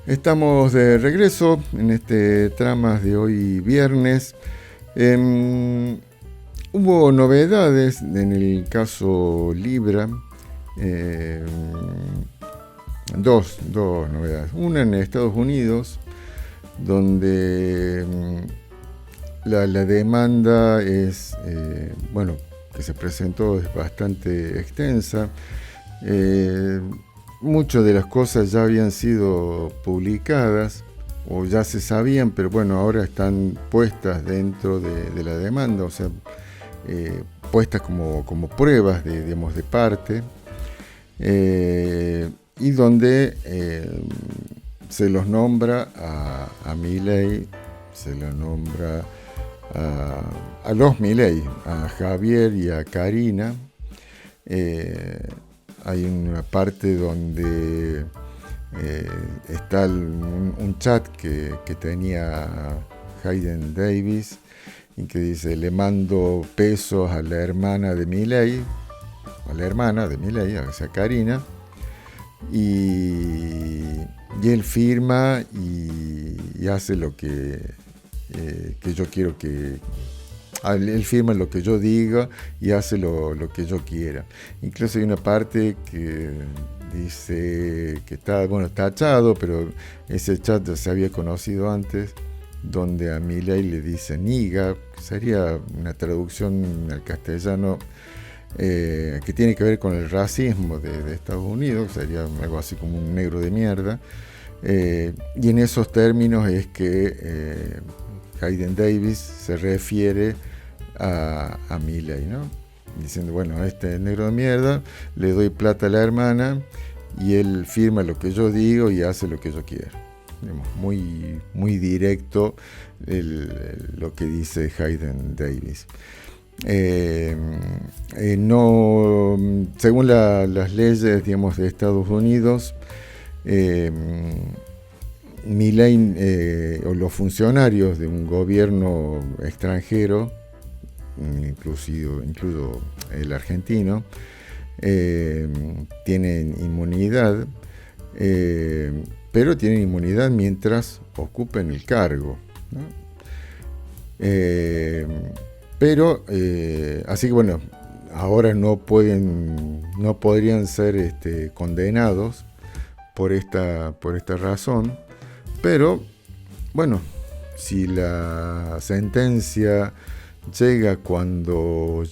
Estamos de regreso en este Tramas de hoy viernes. Hubo novedades en el caso Libra, dos novedades. Una en Estados Unidos, donde la demanda es, que se presentó, es bastante extensa. Muchas de las cosas ya habían sido publicadas o ya se sabían, pero bueno, ahora están puestas dentro de la demanda, o sea, puestas como pruebas de parte, y donde se los nombra a Milei, se los nombra a los Milei, a Javier y a Karina. Hay una parte donde está un chat que tenía Hayden Davis y que dice, le mando pesos a la hermana de Milei, o sea, Karina, y él firma y hace lo que yo quiero que... Él firma lo que yo diga y hace lo que yo quiera. Incluso hay una parte que dice que está, tachado, pero ese chat ya se había conocido antes, donde a Milei le dice niga, que sería una traducción al castellano que tiene que ver con el racismo de Estados Unidos, sería algo así como un negro de mierda. Y en esos términos es que Hayden Davis se refiere a Milei, ¿no? Diciendo, bueno, este negro de mierda, le doy plata a la hermana y él firma lo que yo digo y hace lo que yo quiero. Digamos, muy directo lo que dice Hayden Davis. Según las leyes, digamos, de Estados Unidos, Milei o los funcionarios de un gobierno extranjero, incluso el argentino, tienen inmunidad, pero tienen inmunidad mientras ocupen el cargo, ¿no? Así que bueno, ahora no podrían ser condenados por esta razón, pero bueno, si la sentencia llega cuando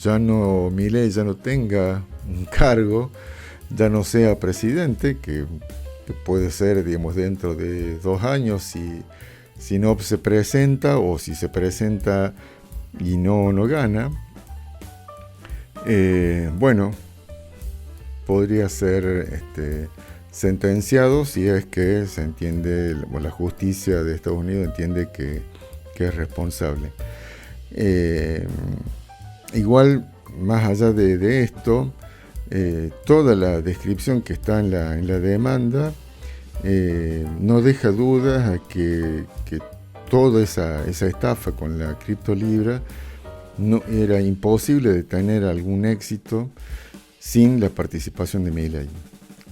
Milei ya no tenga un cargo, ya no sea presidente, que puede ser, digamos, dentro de 2 años si no se presenta, o si se presenta y no gana, podría ser sentenciado, si es que se entiende, o la justicia de Estados Unidos entiende que es responsable. Igual, más allá de esto, toda la descripción que está en la demanda no deja dudas a que toda esa estafa con la criptolibra no era imposible de tener algún éxito sin la participación de Milei.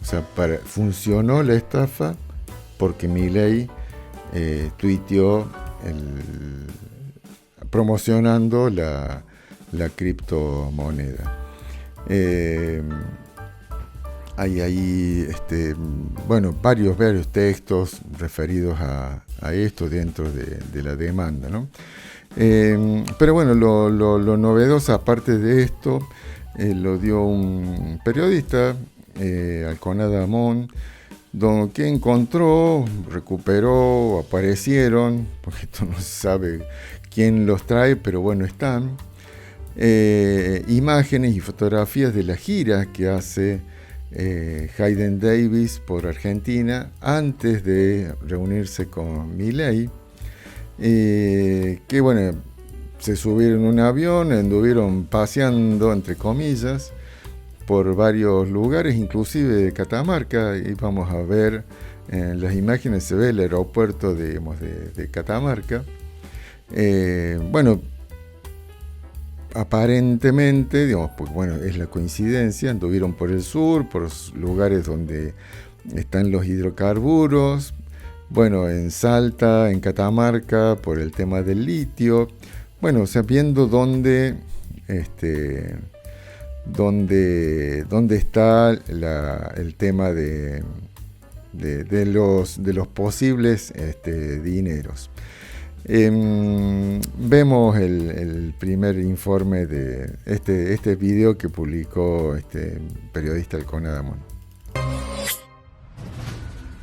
O sea, funcionó la estafa porque Milei tuiteó promocionando la criptomoneda. Hay varios textos referidos a esto dentro de la demanda, ¿no? Pero bueno, lo novedoso aparte de esto lo dio un periodista, Alconada Amón, que encontró, recuperó, aparecieron, porque esto no se sabe quién los trae, pero bueno, están imágenes y fotografías de la gira que hace Hayden Davis por Argentina antes de reunirse con Milei, que bueno, se subieron en un avión, anduvieron paseando entre comillas por varios lugares, inclusive de Catamarca, y vamos a ver en las imágenes, se ve el aeropuerto de Catamarca. Aparentemente, pues bueno, es la coincidencia, anduvieron por el sur, por lugares donde están los hidrocarburos, bueno, en Salta, en Catamarca, por el tema del litio, bueno, o sea, viendo dónde está el tema de los posibles dineros. Vemos el primer informe de este video que publicó este periodista Alconada Amón.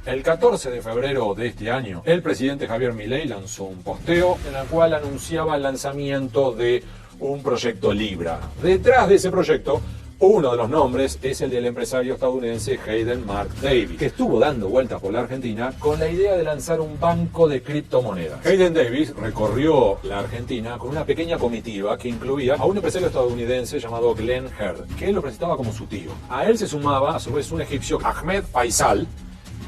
El 14 de febrero de este año, el presidente Javier Milei lanzó un posteo en el cual anunciaba el lanzamiento de un proyecto Libra. Detrás de ese proyecto, uno de los nombres es el del empresario estadounidense Hayden Mark Davis, que estuvo dando vueltas por la Argentina con la idea de lanzar un banco de criptomonedas. Hayden Davis recorrió la Argentina con una pequeña comitiva que incluía a un empresario estadounidense llamado Glenn Heard, que él lo presentaba como su tío. A él se sumaba, a su vez, un egipcio, Ahmed Faisal,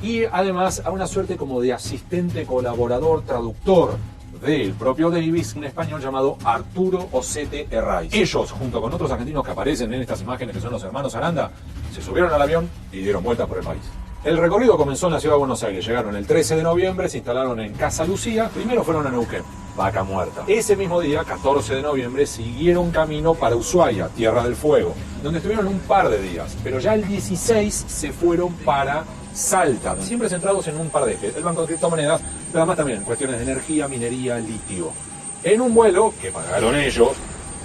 y además a una suerte como de asistente, colaborador, traductor del propio Davis, un español llamado Arturo Osete Herraiz. Ellos, junto con otros argentinos que aparecen en estas imágenes, que son los hermanos Aranda, se subieron al avión y dieron vueltas por el país. El recorrido comenzó en la ciudad de Buenos Aires. Llegaron el 13 de noviembre, se instalaron en Casa Lucía. Primero fueron a Neuquén, Vaca Muerta. Ese mismo día, 14 de noviembre, siguieron camino para Ushuaia, Tierra del Fuego, donde estuvieron un par de días. Pero ya el 16 se fueron para Salta, siempre centrados en un par de ejes, el banco de criptomonedas, pero además también en cuestiones de energía, minería, litio. En un vuelo que pagaron ellos,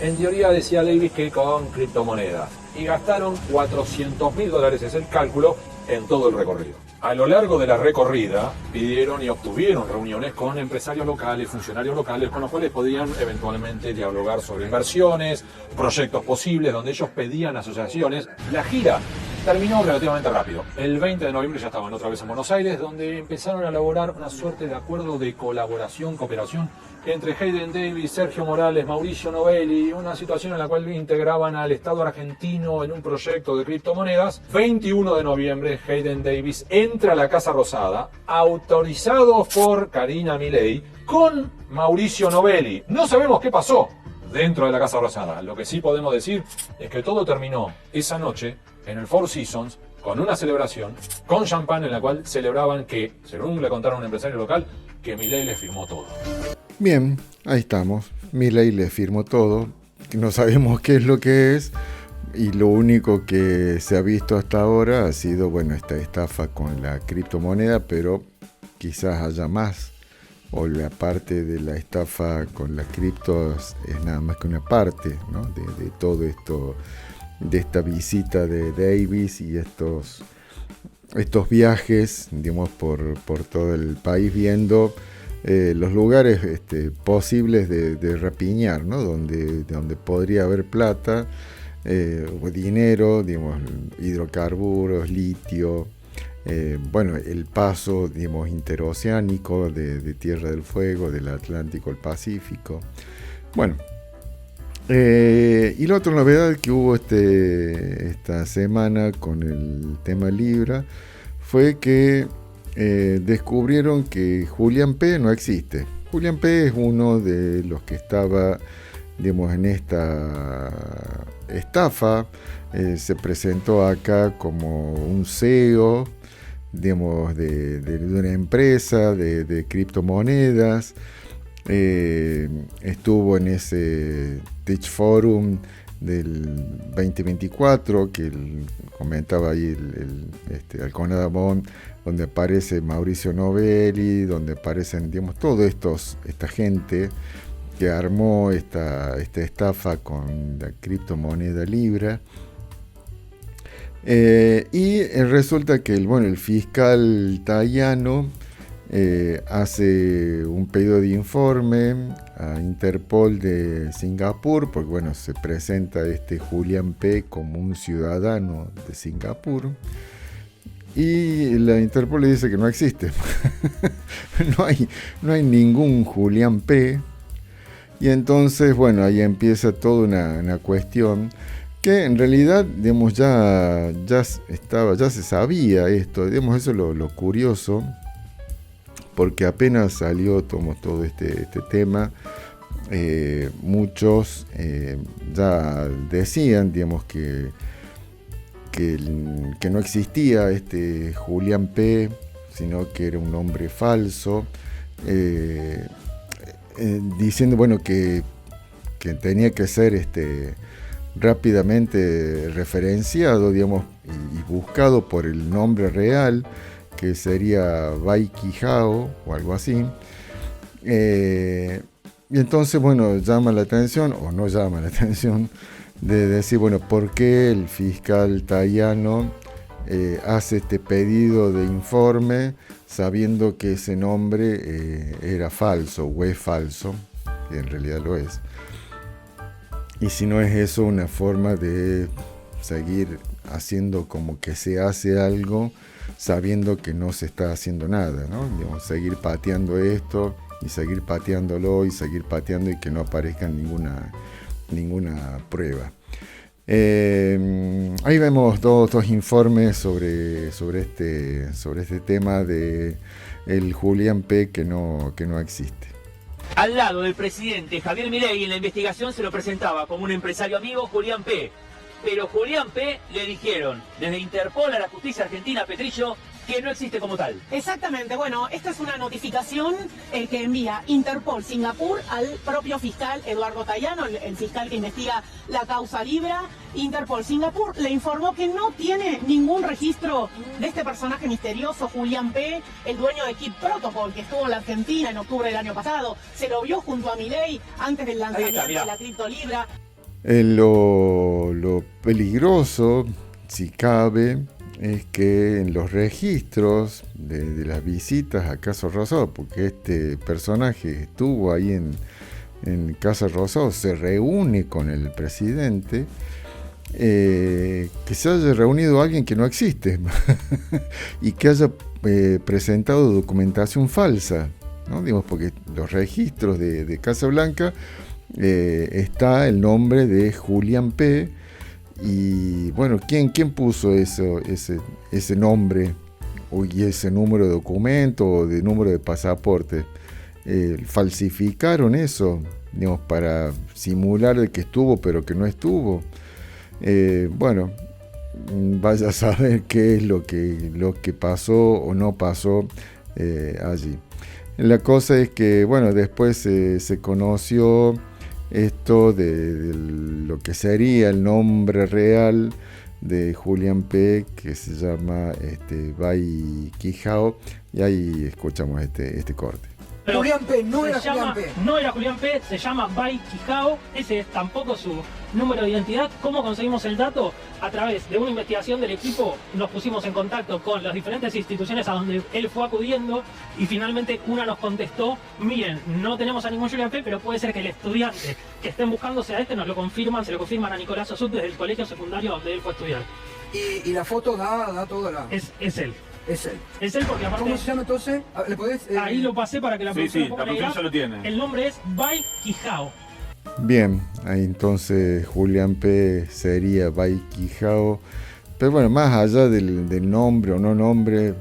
en teoría decía Davis que con criptomonedas, y gastaron $400.000, es el cálculo, en todo el recorrido. A lo largo de la recorrida pidieron y obtuvieron reuniones con empresarios locales, funcionarios locales, con los cuales podían eventualmente dialogar sobre inversiones, proyectos posibles, donde ellos pedían asociaciones. La gira terminó relativamente rápido. El 20 de noviembre ya estaban otra vez en Buenos Aires, donde empezaron a elaborar una suerte de acuerdo de colaboración, cooperación entre Hayden Davis, Sergio Morales, Mauricio Novelli, una situación en la cual integraban al Estado argentino en un proyecto de criptomonedas. 21 de noviembre, Hayden Davis entra a la Casa Rosada, autorizado por Karina Milei, con Mauricio Novelli. No sabemos qué pasó dentro de la Casa Rosada. Lo que sí podemos decir es que todo terminó esa noche en el Four Seasons, con una celebración, con champán, en la cual celebraban que, según le contaron a un empresario local, que Milei le firmó todo. Bien, ahí estamos. Milei le firmó todo. No sabemos qué es lo que es. Y lo único que se ha visto hasta ahora ha sido, bueno, esta estafa con la criptomoneda, pero quizás haya más. O la parte de la estafa con las criptos es nada más que una parte, ¿no? de todo esto, de esta visita de Davis y estos viajes, digamos, por todo el país, viendo los lugares posibles de rapiñar, ¿no? Donde podría haber plata, o dinero, digamos, hidrocarburos, litio, bueno, el paso, digamos, interoceánico de Tierra del Fuego, del Atlántico al Pacífico. Bueno, y la otra novedad que hubo esta semana con el tema Libra fue que descubrieron que Julián P. no existe. Julián P. es uno de los que estaba, digamos, en esta estafa. Se presentó acá como un CEO, digamos, de una empresa de criptomonedas. Estuvo en ese Teach Forum del 2024 que comentaba ahí el Alcona Damón, donde aparece Mauricio Novelli, donde aparecen, digamos, toda esta gente que armó esta estafa con la criptomoneda Libra. Y resulta que el fiscal Tayano hace un pedido de informe a Interpol de Singapur, porque se presenta Julián P. como un ciudadano de Singapur, y la Interpol le dice que no existe. no hay ningún Julián P. Y entonces, ahí empieza toda una cuestión que en realidad, digamos, ya se sabía esto, digamos, eso es lo curioso, porque apenas salió todo este tema, muchos ya decían, digamos, que no existía Julián P., sino que era un nombre falso, diciendo, que tenía que ser rápidamente referenciado, digamos, y buscado por el nombre real, que sería Bai Qihao o algo así. Y entonces, llama la atención, o no llama la atención, de decir, ¿por qué el fiscal Tayano hace este pedido de informe sabiendo que ese nombre era falso o es falso, que en realidad lo es? Y si no es eso una forma de seguir haciendo como que se hace algo sabiendo que no se está haciendo nada, ¿no? Digamos, seguir pateando esto y seguir pateándolo y seguir pateando y que no aparezca ninguna prueba. Ahí vemos dos informes sobre este tema de el Julián P. que no existe. Al lado del presidente Javier Milei en la investigación se lo presentaba como un empresario amigo Julián P. Pero Julián P. le dijeron desde Interpol a la justicia argentina, Petrillo, que no existe como tal. Exactamente, esta es una notificación que envía Interpol Singapur al propio fiscal Eduardo Tayano, el fiscal que investiga la causa Libra. Interpol Singapur le informó que no tiene ningún registro de este personaje misterioso, Julián P., el dueño de Keep Protocol, que estuvo en la Argentina en octubre del año pasado. Se lo vio junto a Milei antes del lanzamiento de la cripto Libra. Lo peligroso, si cabe, es que en los registros de las visitas a Casa Rosado, porque este personaje estuvo ahí en Casa Rosado, se reúne con el presidente, que se haya reunido alguien que no existe y que haya presentado documentación falsa, ¿no? Digamos, porque los registros de Casa Blanca está el nombre de Julián P. Y ¿quién puso ese nombre y ese número de documento o de número de pasaporte? Falsificaron eso, digamos, para simular de que estuvo pero que no estuvo. Vaya a saber qué es lo que pasó o no pasó allí. La cosa es que después se conoció esto de lo que sería el nombre real de Julián P., que se llama Bai Qihao, y ahí escuchamos este corte. Pero Julián P. no era Julián P. No era Julián P., se llama Bai Qihao, ese es tampoco su número de identidad. ¿Cómo conseguimos el dato? A través de una investigación del equipo nos pusimos en contacto con las diferentes instituciones a donde él fue acudiendo y finalmente una nos contestó, miren, no tenemos a ningún Julián P., pero puede ser que el estudiante que estén buscando sea nos lo confirman, se lo confirman a Nicolás Osut desde el colegio secundario donde él fue a estudiar. Y la foto da toda la... Es él. Es él. Es él porque aparte... ¿Cómo se llama entonces? ¿Le podés, Ahí lo pasé para que la producción la producción ya lo tiene. El nombre es Bai Qihao. Bien, ahí entonces Julián P. sería Bai Qihao. Pero más allá del nombre o no nombre,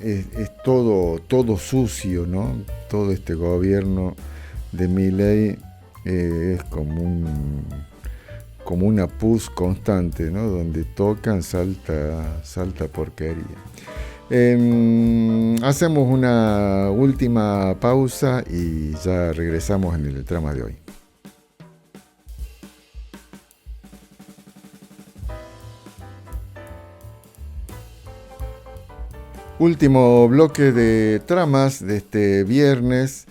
es todo sucio, ¿no? Todo este gobierno de Milei es como una pus constante, ¿no? Donde tocan, salta porquería. Hacemos una última pausa y ya regresamos en el trama de hoy. Último bloque de tramas de este viernes.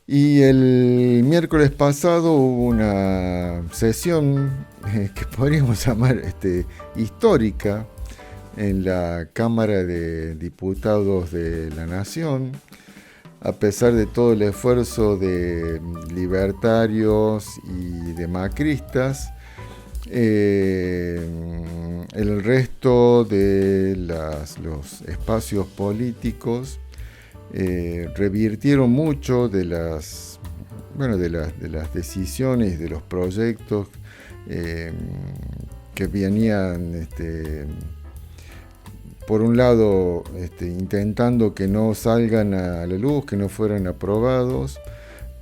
Y el miércoles pasado hubo una sesión que podríamos llamar histórica en la Cámara de Diputados de la Nación. A pesar de todo el esfuerzo de libertarios y de macristas, el resto de los espacios políticos revirtieron mucho de las decisiones, de los proyectos que venían por un lado intentando que no salgan a la luz, que no fueran aprobados,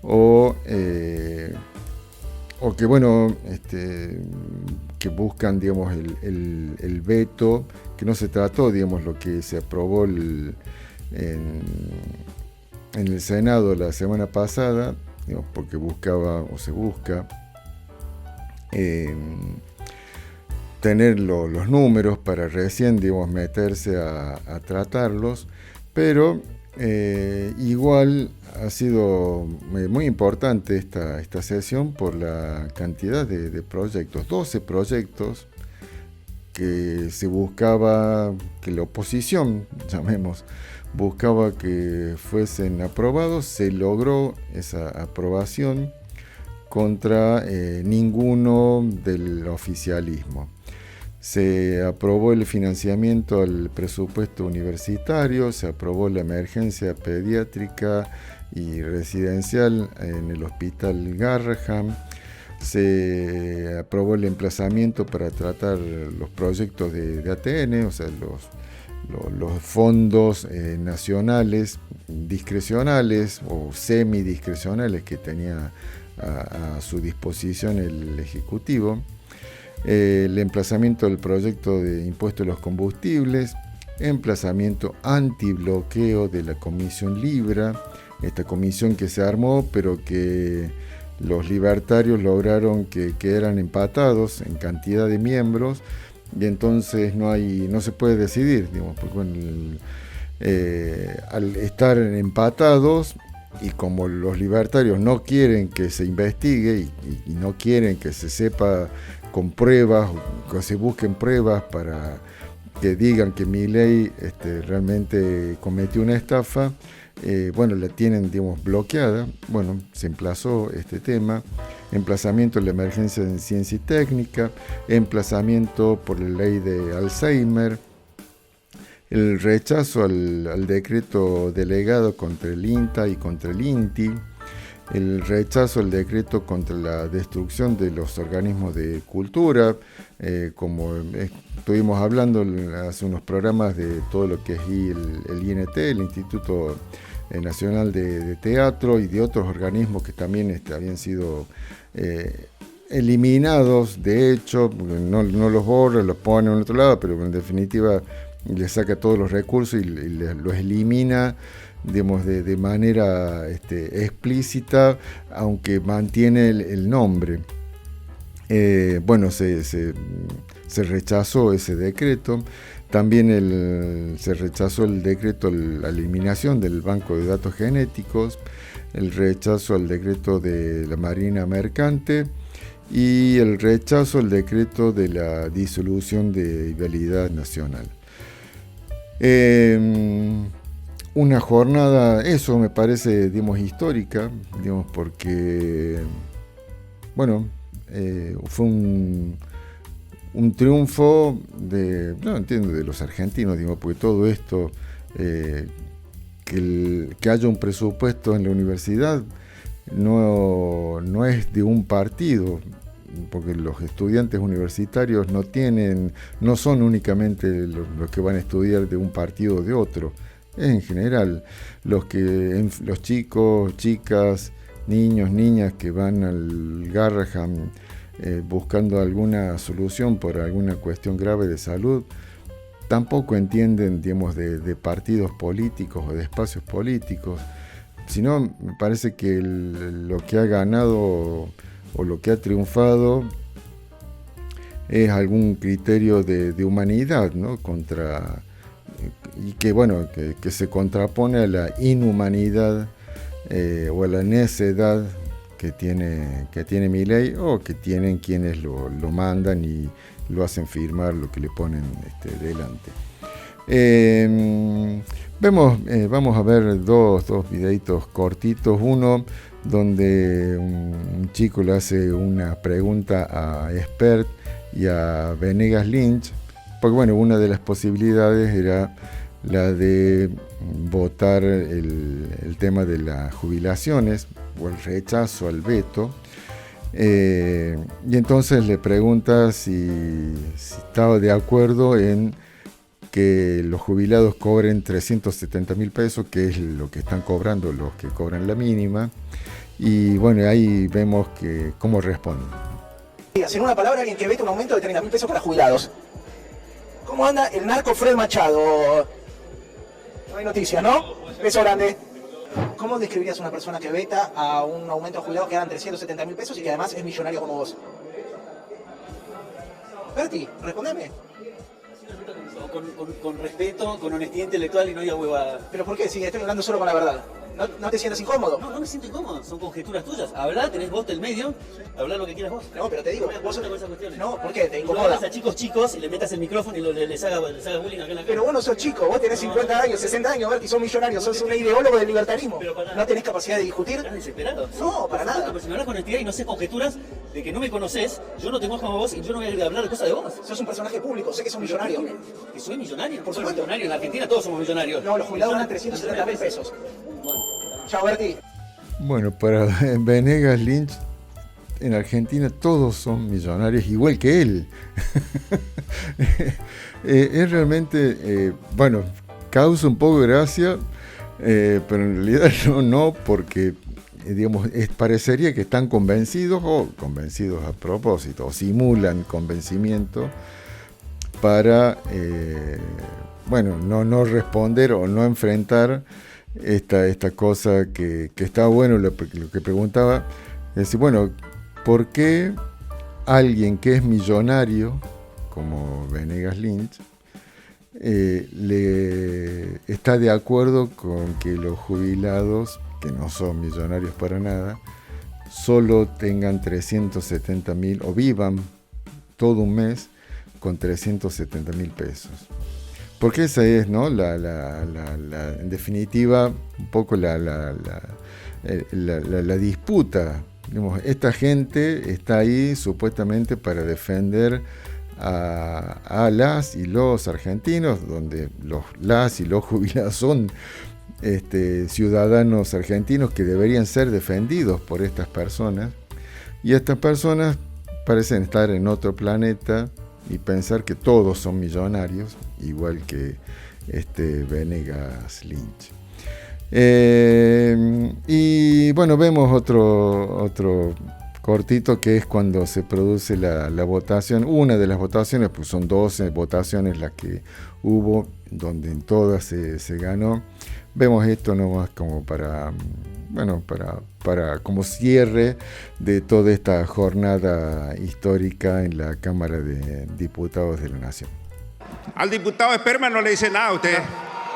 o que que buscan, digamos, el veto, que no se trató, digamos, lo que se aprobó en el Senado la semana pasada, digamos, porque buscaba o se busca tener los números para recién, digamos, meterse a tratarlos, pero igual ha sido muy importante esta sesión por la cantidad de proyectos, 12 proyectos que se buscaba que la oposición, llamemos, buscaba que fuesen aprobados. Se logró esa aprobación contra ninguno del oficialismo. Se aprobó el financiamiento al presupuesto universitario, se aprobó la emergencia pediátrica y residencial en el Hospital Garrahan, se aprobó el emplazamiento para tratar los proyectos de ATN, o sea, los fondos nacionales discrecionales o semidiscrecionales que tenía a su disposición el Ejecutivo. El emplazamiento del proyecto de impuesto a los combustibles, emplazamiento antibloqueo de la Comisión Libra, esta comisión que se armó, pero que los libertarios lograron que quedaran empatados en cantidad de miembros, y entonces no se puede decidir, digamos, porque al estar empatados, y como los libertarios no quieren que se investigue y no quieren que se sepa con pruebas, que se busquen pruebas para que digan que Milei realmente cometió una estafa, la tienen, digamos, bloqueada. Bueno, se emplazó este tema, emplazamiento de la emergencia en ciencia y técnica, emplazamiento por la ley de Alzheimer, el rechazo al decreto delegado contra el INTA y contra el INTI, el rechazo al decreto contra la destrucción de los organismos de cultura, como estuvimos hablando hace unos programas de todo lo que es el INT, el Instituto Nacional de Teatro, y de otros organismos que también habían sido eliminados, de hecho, no los borra, los pone en otro lado, pero en definitiva le saca todos los recursos y los elimina, digamos, de manera explícita, aunque mantiene el nombre. Se rechazó ese decreto. También se rechazó el decreto, la eliminación del banco de datos genéticos, el rechazo al decreto de la Marina Mercante y el rechazo al decreto de la disolución de Vialidad Nacional. Una jornada, eso me parece, digamos, histórica, digamos, porque, fue un triunfo de los argentinos, digamos, porque todo esto, que haya un presupuesto en la universidad no es de un partido, porque los estudiantes universitarios no son únicamente los que van a estudiar de un partido o de otro. en general. Los chicos, chicas, niños, niñas que van al Garrahan buscando alguna solución por alguna cuestión grave de salud, tampoco entienden, digamos, de partidos políticos o de espacios políticos, sino me parece que lo que ha ganado o lo que ha triunfado es algún criterio de humanidad, ¿no? Y que, bueno, que se contrapone a la inhumanidad o a la necedad que tiene Milei, o que tienen quienes lo mandan y lo hacen firmar lo que le ponen delante. Vamos a ver dos videitos cortitos. Uno donde un chico le hace una pregunta a Espert y a Venegas Lynch, porque bueno, una de las posibilidades era la de votar el tema de las jubilaciones o el rechazo al veto, y entonces le pregunta si estaba de acuerdo en que los jubilados cobren 370.000 pesos, que es lo que están cobrando los que cobran la mínima, y bueno, ahí vemos cómo responden. En una palabra, alguien que vete un aumento de 30.000 pesos para jubilados. ¿Cómo anda el narco Fred Machado? No hay noticias, ¿no? Beso grande. ¿Cómo describirías a una persona que veta a un aumento de jubilados que dan 370.000 pesos y que además es millonario como vos? Berti, respondeme. Con respeto, con honestidad intelectual y no diga huevada. ¿Pero por qué? Si estoy hablando solo con la verdad. ¿No te sientas incómodo? No me siento incómodo, son conjeturas tuyas. Hablá, tenés voz del medio, hablá lo que quieras vos. No, pero te digo, vos con esas cuestiones. No, ¿por qué? ¿Te incomoda? incomoda? A chicos y le metas el micrófono y les haga bullying acá en la cara. Pero vos no sos chico, vos tenés 50 años, 60 años, Berti, sos millonario, sos un ideólogo del libertarismo. ¿No tenés capacidad de discutir? ¿Estás desesperado? No, para nada. Pero si me hablas con honestidad y no sé conjeturas de que no me conoces, yo no te conozco como vos y yo no voy a hablar de cosas de vos. Sos un personaje público, sé que sos millonario. ¿Que soy millonario? Por supuesto. Millonario. En Argentina todos somos millonarios. No, los jubilados ganan 370.000 pesos. Chao, Berti. Bueno, para Venegas Lynch, en Argentina todos son millonarios, igual que él. Es realmente, bueno, causa un poco de gracia, pero en realidad no, porque digamos, parecería que están convencidos o convencidos a propósito, o simulan convencimiento para, bueno, no responder o no enfrentar esta cosa que está bueno. Lo que preguntaba es decir, bueno, ¿por qué alguien que es millonario como Venegas Lynch le está de acuerdo con que los jubilados, que no son millonarios para nada, solo tengan 370.000 o vivan todo un mes con 370.000 pesos? Porque esa es, ¿no? En definitiva, un poco la disputa. Digamos, esta gente está ahí supuestamente para defender a las y los argentinos, donde las y los jubilados son ciudadanos argentinos que deberían ser defendidos por estas personas. Y estas personas parecen estar en otro planeta y pensar que todos son millonarios, igual que Venegas Lynch. Y bueno, vemos otro cortito que es cuando se produce la votación. Una de las votaciones, pues son 12 votaciones las que hubo, donde en todas se ganó. Vemos esto nomás como para como cierre de toda esta jornada histórica en la Cámara de Diputados de la Nación. Al diputado Esperma no le dice nada a usted.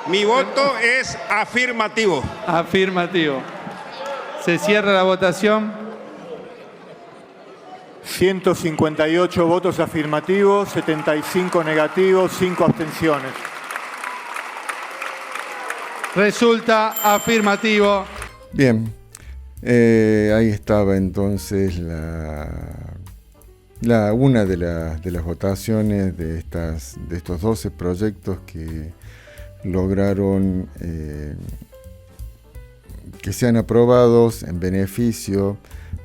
Mi voto es afirmativo. Afirmativo. Se cierra la votación. 158 votos afirmativos, 75 negativos, 5 abstenciones. Resulta afirmativo. Bien, ahí estaba entonces una de las votaciones de estos 12 proyectos que lograron que sean aprobados en beneficio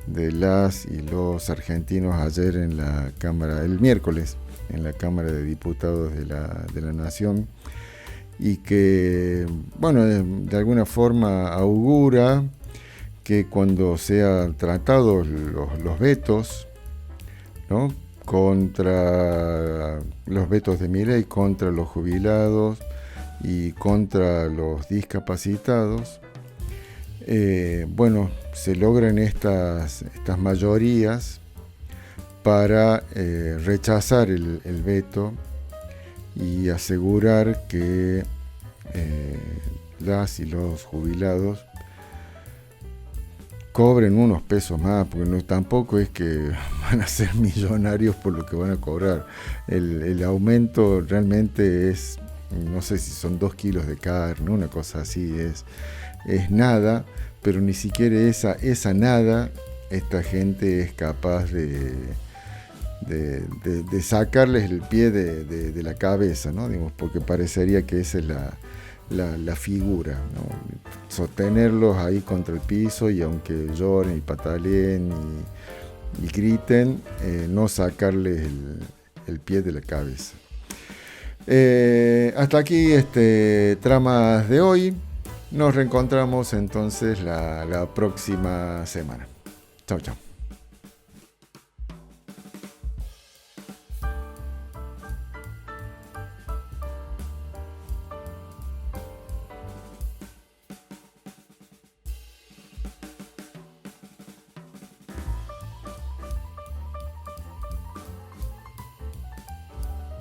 de las y los argentinos ayer en la Cámara, el miércoles, en la Cámara de Diputados de la Nación. y que, bueno, de alguna forma augura que cuando sean tratados los vetos, ¿no?, contra los vetos de Milei, contra los jubilados y contra los discapacitados, bueno, se logran estas mayorías para rechazar el veto y asegurar que las y los jubilados cobren unos pesos más, porque tampoco es que van a ser millonarios por lo que van a cobrar. El aumento realmente es, no sé si son 2 kilos de carne, una cosa así, es nada, pero ni siquiera esa nada, esta gente es capaz de sacarles el pie de la cabeza, ¿no? Digamos, porque parecería que esa es la figura, ¿no? Sostenerlos ahí contra el piso y aunque lloren y pataleen y griten, no sacarles el pie de la cabeza. Hasta aquí tramas de hoy. Nos reencontramos entonces la próxima semana. Chao, chao.